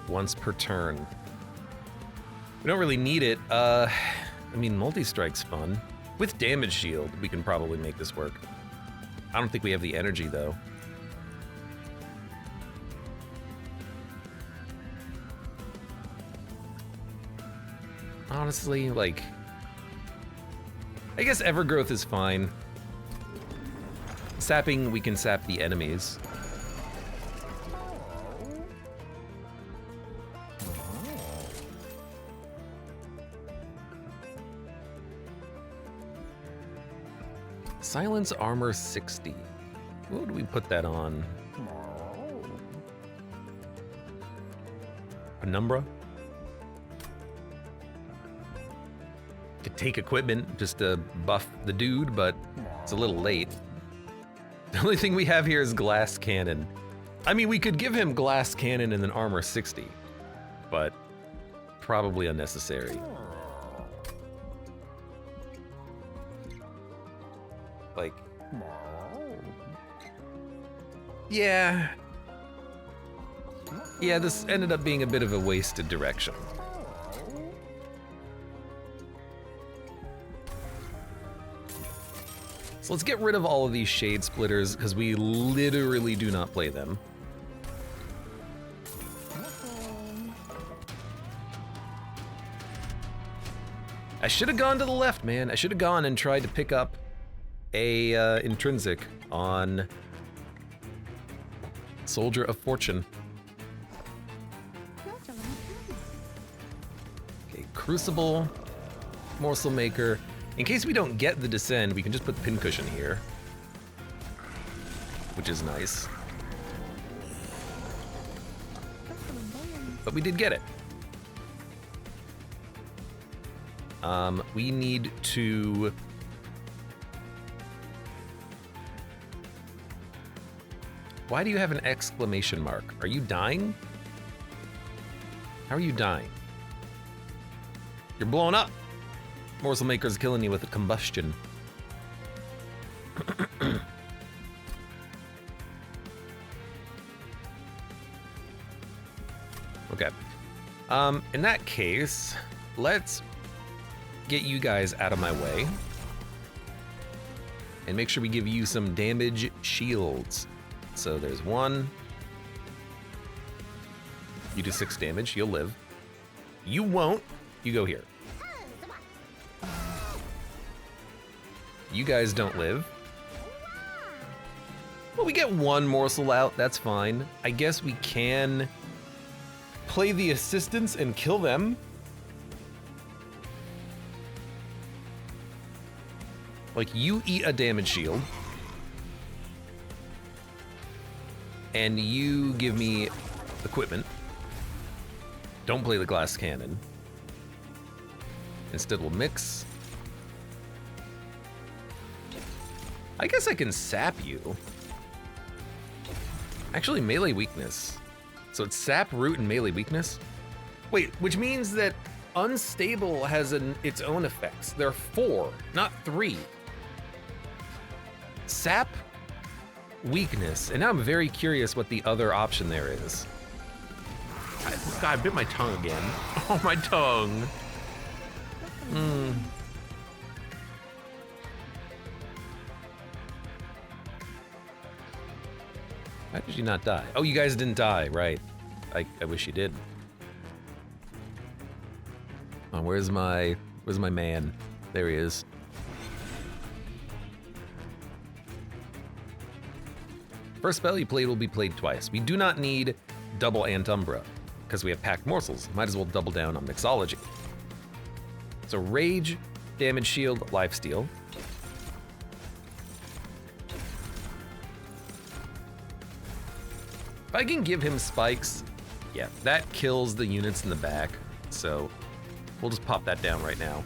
Once per turn. We don't really need it. I mean, Multi-Strike's fun. With Damage Shield, we can probably make this work. I don't think we have the energy, though. Honestly, like... I guess Evergrowth is fine. Sapping, we can sap the enemies. Silence armor 60. What do we put that on? Penumbra? Could take equipment just to buff the dude, but it's a little late. The only thing we have here is glass cannon. I mean, we could give him glass cannon and then armor 60, but probably unnecessary. Like, yeah, this ended up being a bit of a wasted direction. So let's get rid of all of these shade splitters because we literally do not play them. I should have gone to the left, man. I should have gone and tried to pick up a intrinsic on Soldier of Fortune. Okay, Crucible, Morsel Maker. In case we don't get the Descend, we can just put Pincushion here, which is nice. But we did get it. We need to... Why do you have an exclamation mark? Are you dying? How are you dying? You're blowing up. Morsel Maker's killing you with a combustion. Okay. In that case, let's get you guys out of my way. And make sure we give you some damage shields. So there's one. You do 6 damage, you'll live. You won't, you go here. You guys don't live. Well, we get one morsel out, that's fine. I guess we can play the assistants and kill them. Like, you eat a damage shield. And you give me equipment. Don't play the glass cannon. Instead, we'll mix. I guess I can sap you. Actually, melee weakness. So it's sap, root, and melee weakness? Wait, which means that unstable has its own effects. There are 4, not 3. Sap, weakness, and now I'm very curious what the other option there is. God, I bit my tongue again. Oh, my tongue. Why did you not die? Oh, you guys didn't die, right. I wish you did. Oh, where's my man? There he is. First spell you played will be played twice. We do not need double Antumbra, because we have packed morsels. Might as well double down on Mixology. So Rage, Damage Shield, Lifesteal. If I can give him spikes, yeah, that kills the units in the back. So we'll just pop that down right now.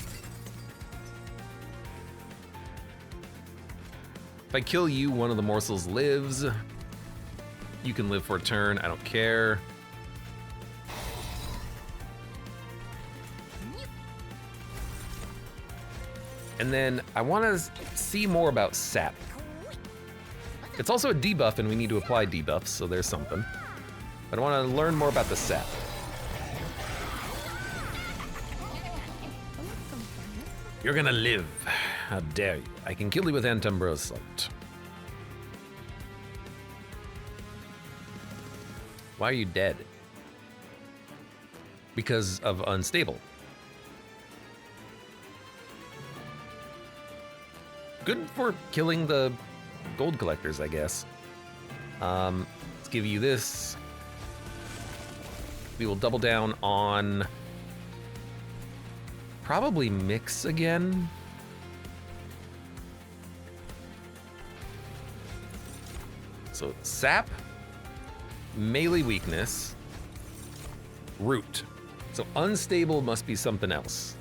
If I kill you, one of the morsels lives. You can live for a turn, I don't care. And then I want to see more about sap. It's also a debuff, and we need to apply debuffs, so there's something. But I want to learn more about the sap. You're gonna live. How dare you? I can kill you with Antumbra Assault. Why are you dead? Because of unstable. Good for killing the gold collectors, I guess. Let's give you this. We will double down on probably mix again. So sap, melee weakness, root. So unstable must be something else.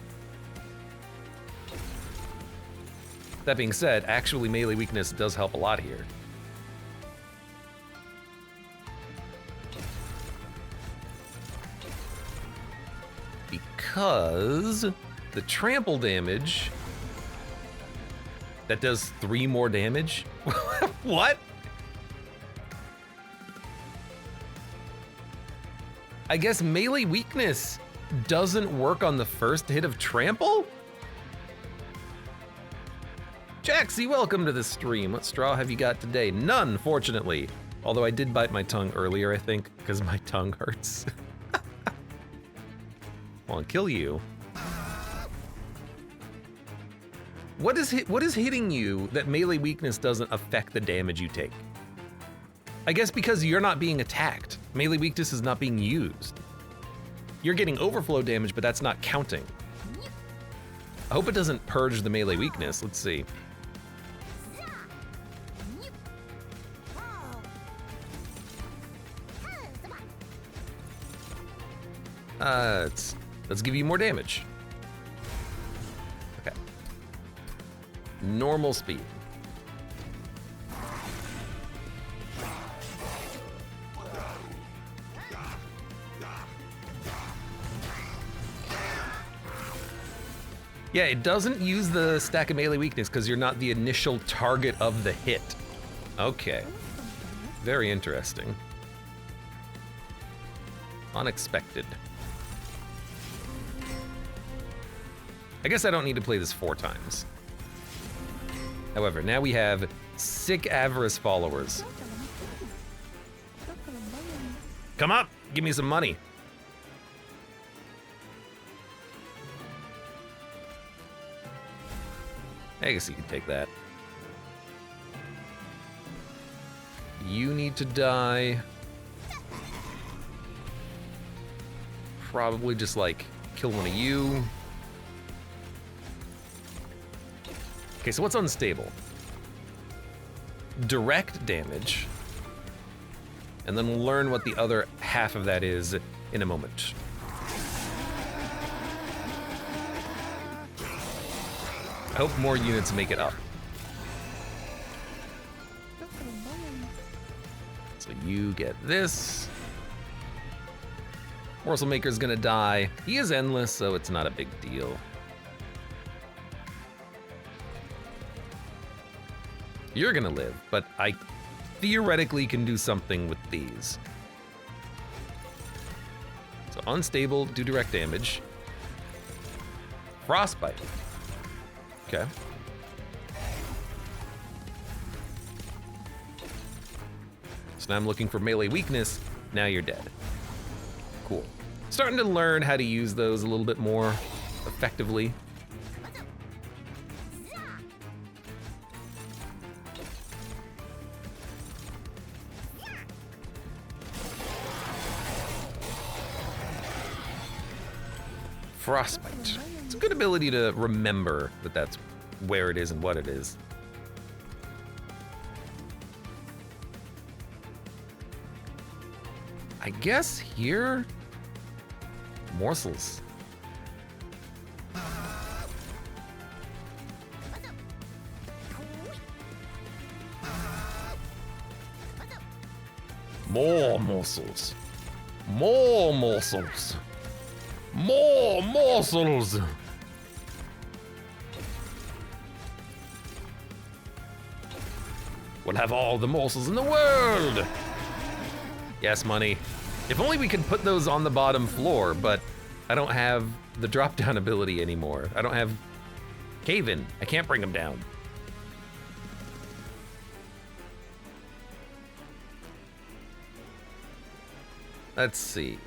That being said, actually melee weakness does help a lot here. Because the trample damage, that does 3 more damage? What? I guess melee weakness doesn't work on the first hit of trample? Jaxie, welcome to the stream. What straw have you got today? None, fortunately. Although I did bite my tongue earlier, I think, because my tongue hurts. I'll kill you. What is hitting you that melee weakness doesn't affect the damage you take? I guess because you're not being attacked. Melee weakness is not being used. You're getting overflow damage, but that's not counting. I hope it doesn't purge the melee weakness. Let's see. Let's give you more damage. Okay. Normal speed. Yeah, it doesn't use the stack of melee weakness because you're not the initial target of the hit. Okay. Very interesting. Unexpected. I guess I don't need to play this 4 times. However, now we have sick avarice followers. Come up, give me some money. I guess you can take that. You need to die. Probably just like kill one of you. Okay, so what's unstable? Direct damage. And then we'll learn what the other half of that is in a moment. I hope more units make it up. So you get this. Morsel Maker's gonna die. He is endless, so it's not a big deal. You're gonna live, but I theoretically can do something with these. So unstable, do direct damage. Frostbite. Okay. So now I'm looking for melee weakness. Now you're dead. Cool. Starting to learn how to use those a little bit more effectively. Frostbite. It's a good ability to remember that that's where it is and what it is. I guess here, morsels. More morsels. More morsels. More morsels! We'll have all the morsels in the world! Yes, money. If only we could put those on the bottom floor, but I don't have the drop-down ability anymore. I don't have cave-in. I can't bring them down. Let's see.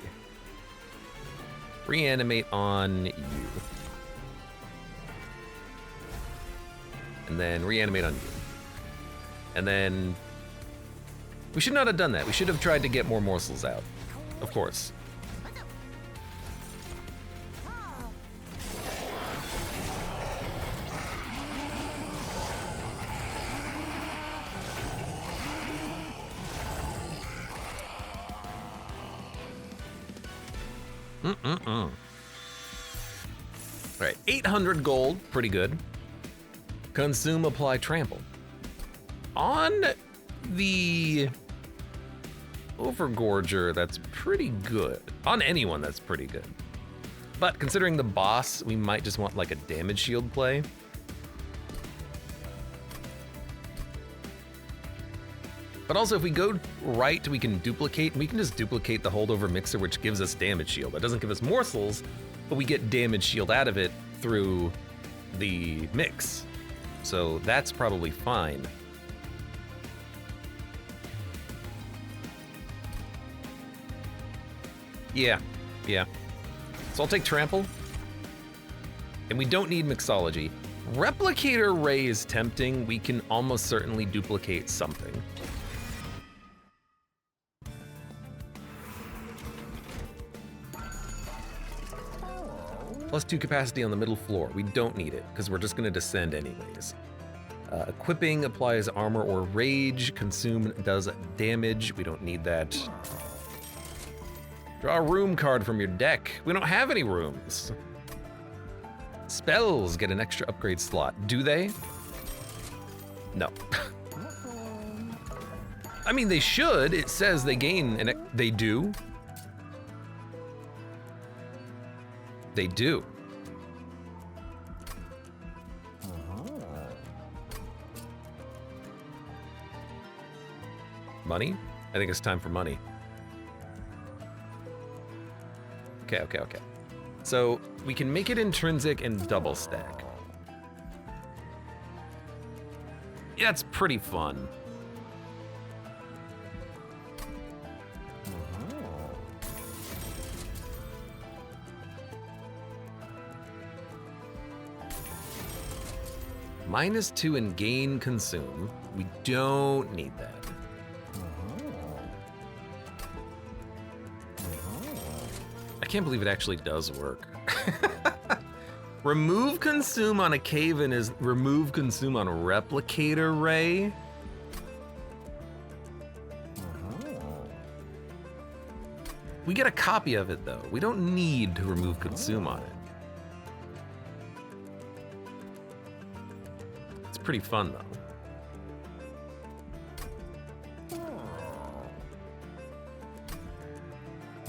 Reanimate on you. And then reanimate on you. And then... we should not have done that. We should have tried to get more morsels out. Of course. All right, 800 gold, pretty good. Consume, apply, trample. On the Overgorger, that's pretty good. On anyone, that's pretty good. But considering the boss, we might just want like a damage shield play. But also, if we go right, we can duplicate. We can just duplicate the holdover mixer, which gives us damage shield. It doesn't give us morsels, but we get damage shield out of it through the mix. So that's probably fine. Yeah. So I'll take trample. And we don't need mixology. Replicator ray is tempting. We can almost certainly duplicate something. +2 capacity on the middle floor. We don't need it, because we're just going to descend anyways. Equipping applies armor or rage. Consume does damage. We don't need that. Draw a room card from your deck. We don't have any rooms. Spells get an extra upgrade slot. Do they? No. I mean, they should. It says they gain, and they do. They do. Money? I think it's time for money. Okay. So we can make it intrinsic and double stack. Yeah, it's pretty fun. -2 and gain consume. We don't need that. I can't believe it actually does work. Remove consume on a cave-in is remove consume on a replicator ray. We get a copy of it though. We don't need to remove consume on it. It's pretty fun though.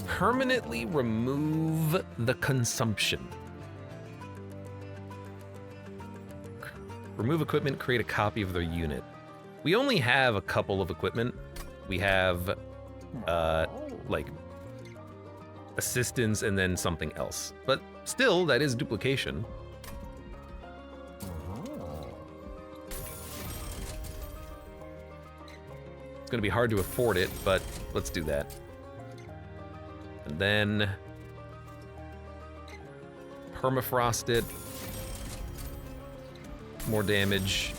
Permanently remove the consumption. Remove equipment, create a copy of their unit. We only have a couple of equipment. We have, like, assistance and then something else. But still, that is duplication. It's gonna be hard to afford it, but let's do that. And then permafrost it. More damage.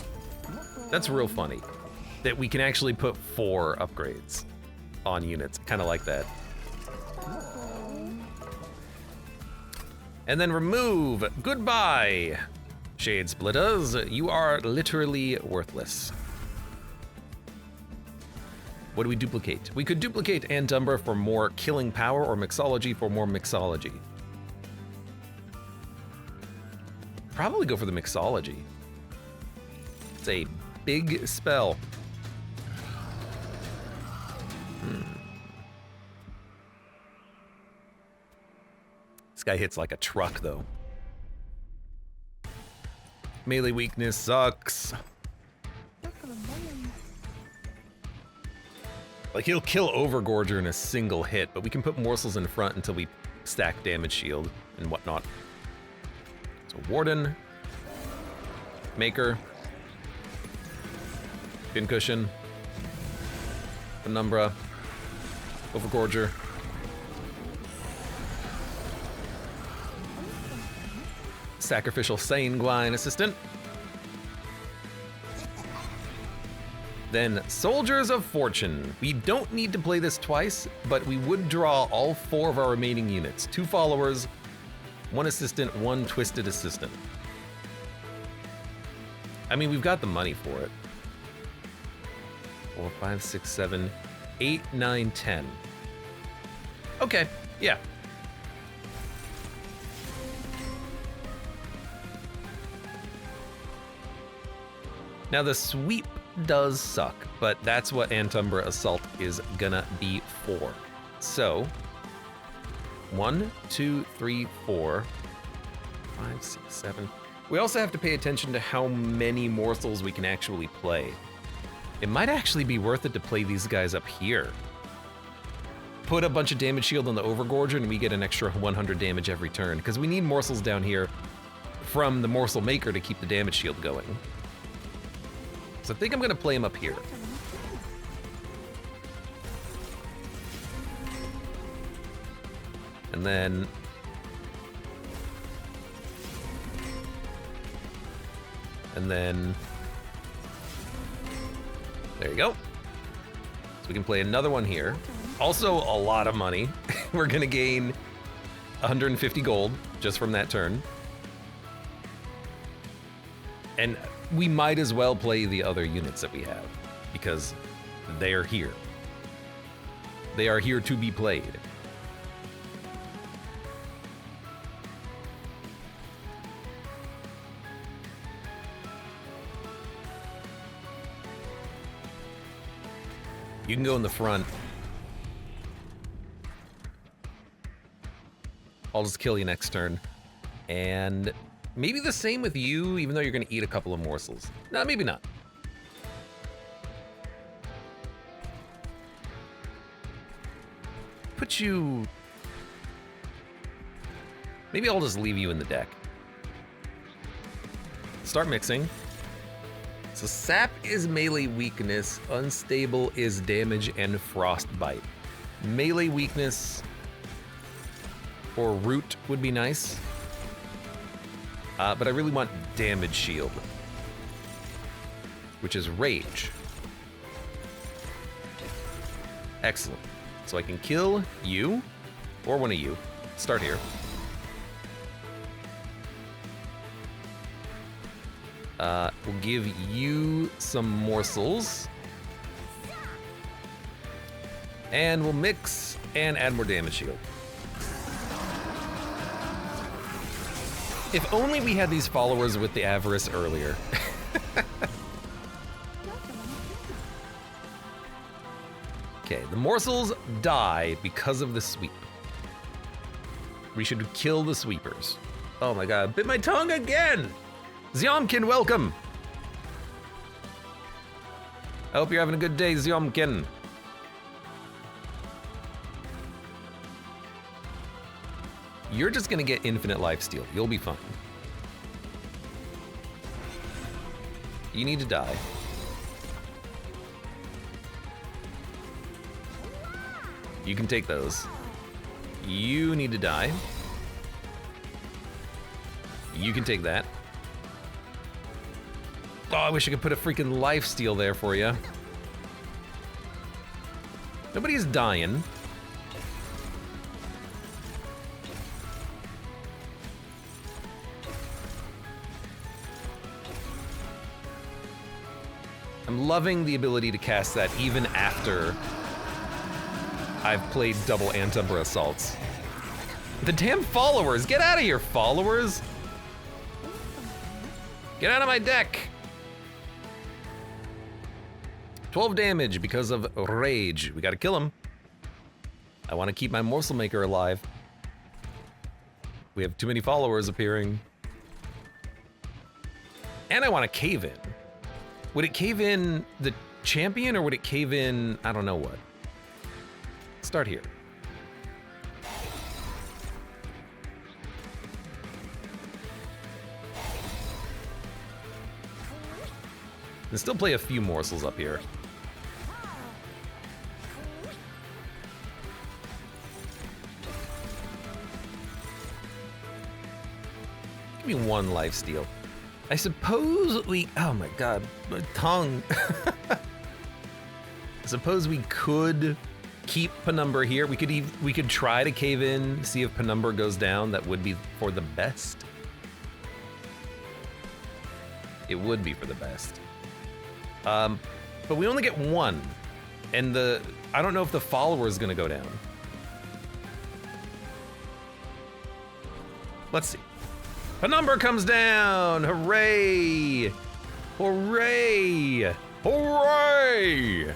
That's real funny. That we can actually put 4 upgrades on units. Kind of like that. And then remove. Goodbye, Shade Splitters. You are literally worthless. What do we duplicate? We could duplicate Antumber for more killing power or mixology for more mixology. Probably go for the mixology. It's a big spell. This guy hits like a truck though. Melee weakness sucks. Like, he'll kill Overgorger in a single hit, but we can put morsels in front until we stack damage shield and whatnot. So Warden, Maker, Pincushion, Penumbra, Overgorger. Sacrificial Sanguine Assistant. Then Soldiers of Fortune. We don't need to play this twice, but we would draw all 4 of our remaining units. 2 followers, 1 assistant, 1 twisted assistant. I mean, we've got the money for it. 4, 5, 6, 7, 8, 9, 10. Okay, yeah. Now the sweep does suck, but that's what Antumbra Assault is gonna be for. So, 1, 2, 3, 4, 5, 6, 7. We also have to pay attention to how many morsels we can actually play. It might actually be worth it to play these guys up here. Put a bunch of damage shield on the Overgorger and we get an extra 100 damage every turn, because we need morsels down here from the morsel maker to keep the damage shield going. So I think I'm gonna play him up here. And then there you go. So we can play another one here. Also a lot of money. We're gonna gain 150 gold just from that turn. And we might as well play the other units that we have because they're here. They are here to be played. You can go in the front. I'll just kill you next turn. And maybe the same with you, even though you're gonna eat a couple of morsels. No, maybe not. Put you... Maybe I'll just leave you in the deck. Start mixing. So sap is melee weakness, unstable is damage and frostbite. Melee weakness or root would be nice. But I really want damage shield, which is rage. Excellent. So I can kill you, or one of you. Start here. We'll give you some morsels. And we'll mix and add more damage shield. If only we had these followers with the Avarice earlier. Okay, the morsels die because of the sweep. We should kill the sweepers. Oh my god, bit my tongue again! Zyomkin, welcome! I hope you're having a good day, Zyomkin. You're just gonna get infinite lifesteal. You'll be fine. You need to die. You can take those. You need to die. You can take that. Oh, I wish I could put a freaking lifesteal there for you. Nobody's dying. I'm loving the ability to cast that even after I've played double Antumbra Assaults. The damn followers! Get out of here, followers! Get out of my deck! 12 damage because of rage. We gotta kill him. I want to keep my morsel maker alive. We have too many followers appearing. And I want to cave in. Would it cave in the champion or would it cave in, I don't know what? Start here. And still play a few morsels up here. Give me one lifesteal. I suppose we, oh my god, my tongue. I suppose we could keep Penumbra here. We could try to cave in, see if Penumbra goes down. That would be for the best. It would be for the best. But we only get one. And I don't know if the follower is gonna go down. Let's see. Penumbra comes down, hooray! Hooray! Hooray!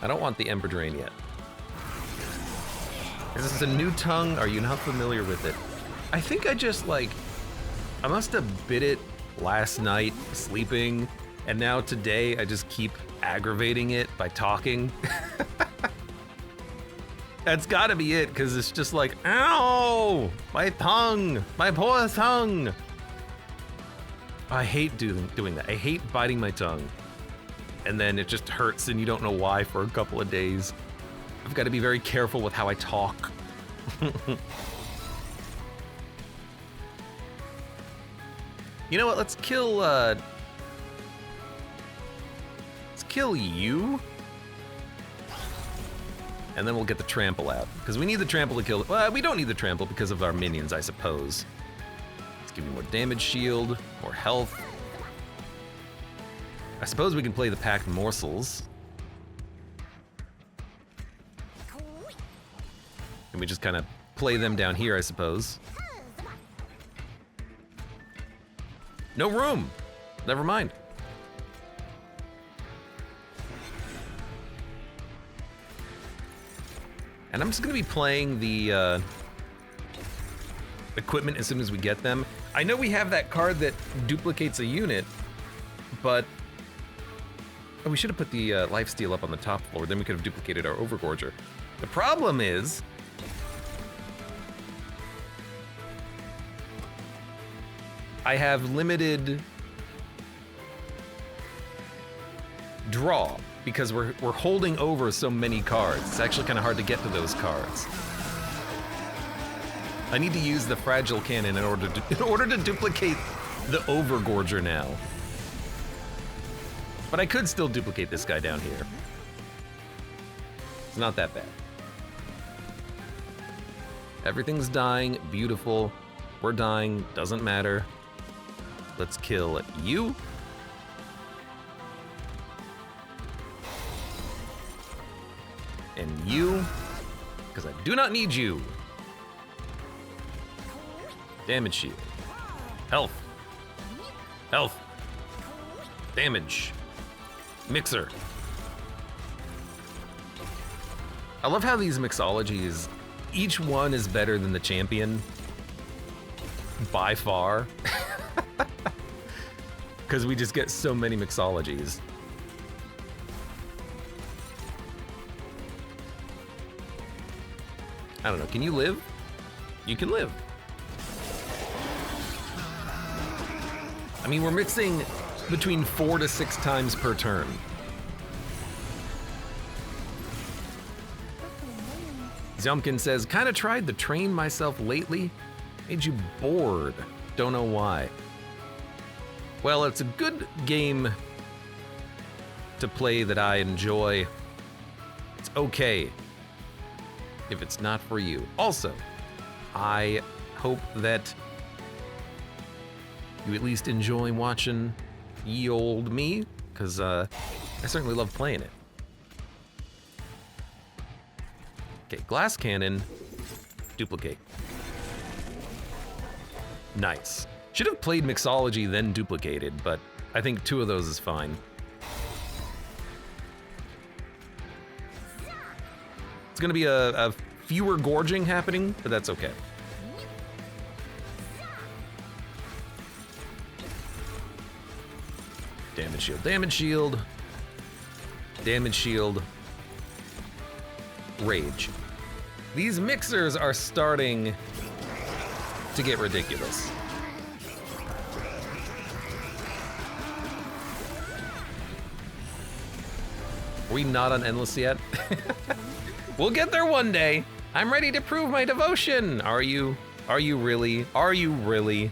I don't want the Ember Drain yet. Is this a new tongue? Are you not familiar with it? I think I just like, I must have bit it last night sleeping, and now today I just keep aggravating it by talking. That's gotta be it, because it's just like, ow, my tongue, my poor tongue. I hate doing that. I hate biting my tongue. And then it just hurts and you don't know why for a couple of days. I've got to be very careful with how I talk. You know what? Let's kill you. And then we'll get the trample out. Because we need the trample to kill. Well, we don't need the trample because of our minions, I suppose. Let's give you more damage shield, more health. I suppose we can play the packed morsels. And we just kind of play them down here, I suppose. No room! Never mind. And I'm just gonna be playing the equipment as soon as we get them. I know we have that card that duplicates a unit, but oh, we should have put the lifesteal up on the top floor, then we could have duplicated our Overgorger. The problem is, I have limited draw because we're holding over so many cards. It's actually kind of hard to get to those cards. I need to use the fragile cannon in order to duplicate the Overgorger now. But I could still duplicate this guy down here. It's not that bad. Everything's dying, beautiful. We're dying, doesn't matter. Let's kill you. And you, because I do not need you. Damage shield. Health. Health. Damage. Mixer. I love how these mixologies, each one is better than the champion. By far. Because we just get so many mixologies. I don't know, can you live? You can live. I mean, we're mixing between 4 to 6 times per turn. Zomkin says, kinda tried the train myself lately. Made you bored. Don't know why. Well, it's a good game to play that I enjoy. It's okay if it's not for you. Also, I hope that you at least enjoy watching ye old me, because I certainly love playing it. Okay, glass cannon, duplicate. Nice. Should have played mixology then duplicated, but I think 2 of those is fine. It's gonna be a fewer gorging happening, but that's okay. Damage shield, damage shield, damage shield, rage. These mixers are starting to get ridiculous. Are we not on Endless yet? We'll get there one day. I'm ready to prove my devotion. Are you? Are you really? Are you really?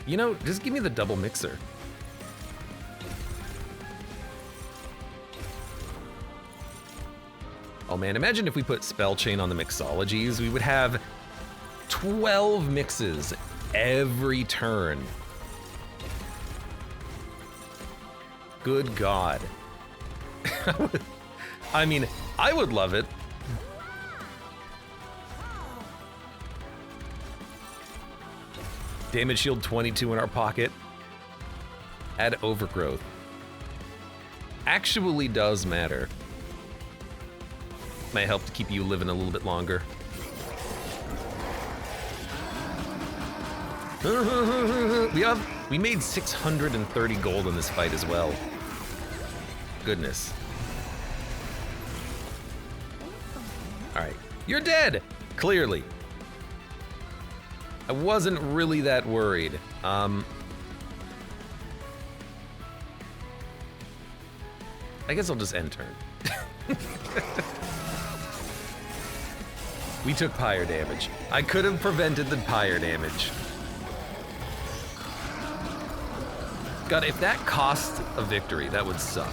You know, just give me the double mixer. Oh man, imagine if we put Spell Chain on the mixologies, we would have 12 mixes every turn. Good God. I mean, I would love it. Damage shield 22 in our pocket. Add overgrowth. Actually does matter. Might help to keep you living a little bit longer. We made 630 gold in this fight as well. Goodness. All right, you're dead, clearly. I wasn't really that worried. I guess I'll just end turn. We took pyre damage. I could have prevented the pyre damage. God, if that cost a victory, that would suck.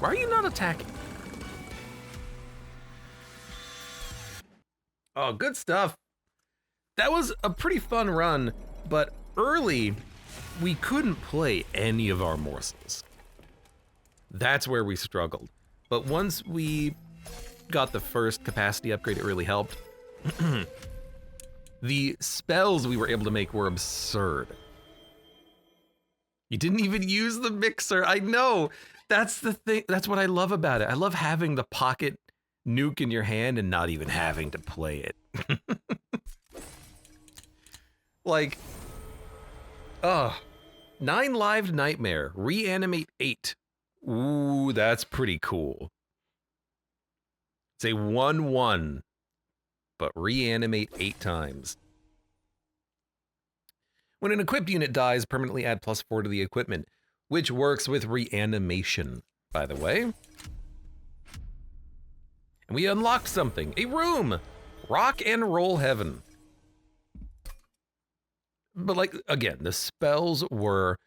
Why are you not attacking? Oh, good stuff. That was a pretty fun run, but early, we couldn't play any of our morsels. That's where we struggled. But once we got the first capacity upgrade, it really helped. The spells we were able to make were absurd. You didn't even use the mixer. I know. That's the thing. That's what I love about it. I love having the pocket nuke in your hand and not even having to play it. Like, 9 lived nightmare, reanimate 8. Ooh, that's pretty cool. It's a 1/1, but reanimate 8 times. When an equipped unit dies, permanently add +4 to the equipment, which works with reanimation, by the way. And we unlocked something, a room, rock and roll heaven. But like, again, the spells were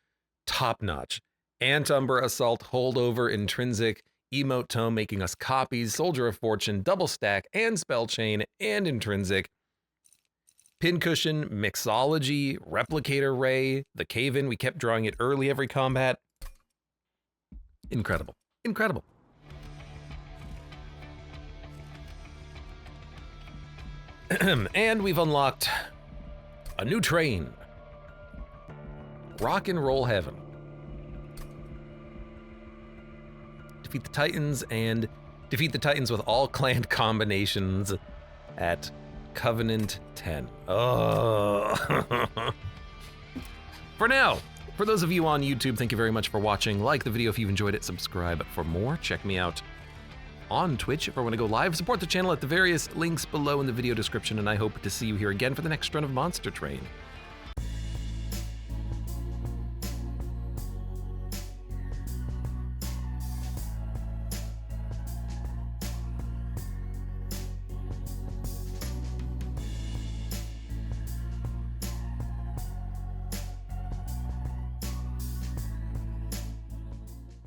top-notch. Antumbra Assault, Holdover, Intrinsic, Emote Tome making us copies, Soldier of Fortune, Double Stack, and Spell Chain, and Intrinsic. Pincushion, Mixology, Replicator Ray, the Cave-In, we kept drawing it early every combat. Incredible. Incredible. And we've unlocked a new train. Rock and Roll Heaven. Defeat the Titans and defeat the Titans with all clan combinations at Covenant 10. Oh. For now, for those of you on YouTube, thank you very much for watching. Like the video if you've enjoyed it, subscribe for more. Check me out on Twitch if I want to go live. Support the channel at the various links below in the video description, and I hope to see you here again for the next run of Monster Train.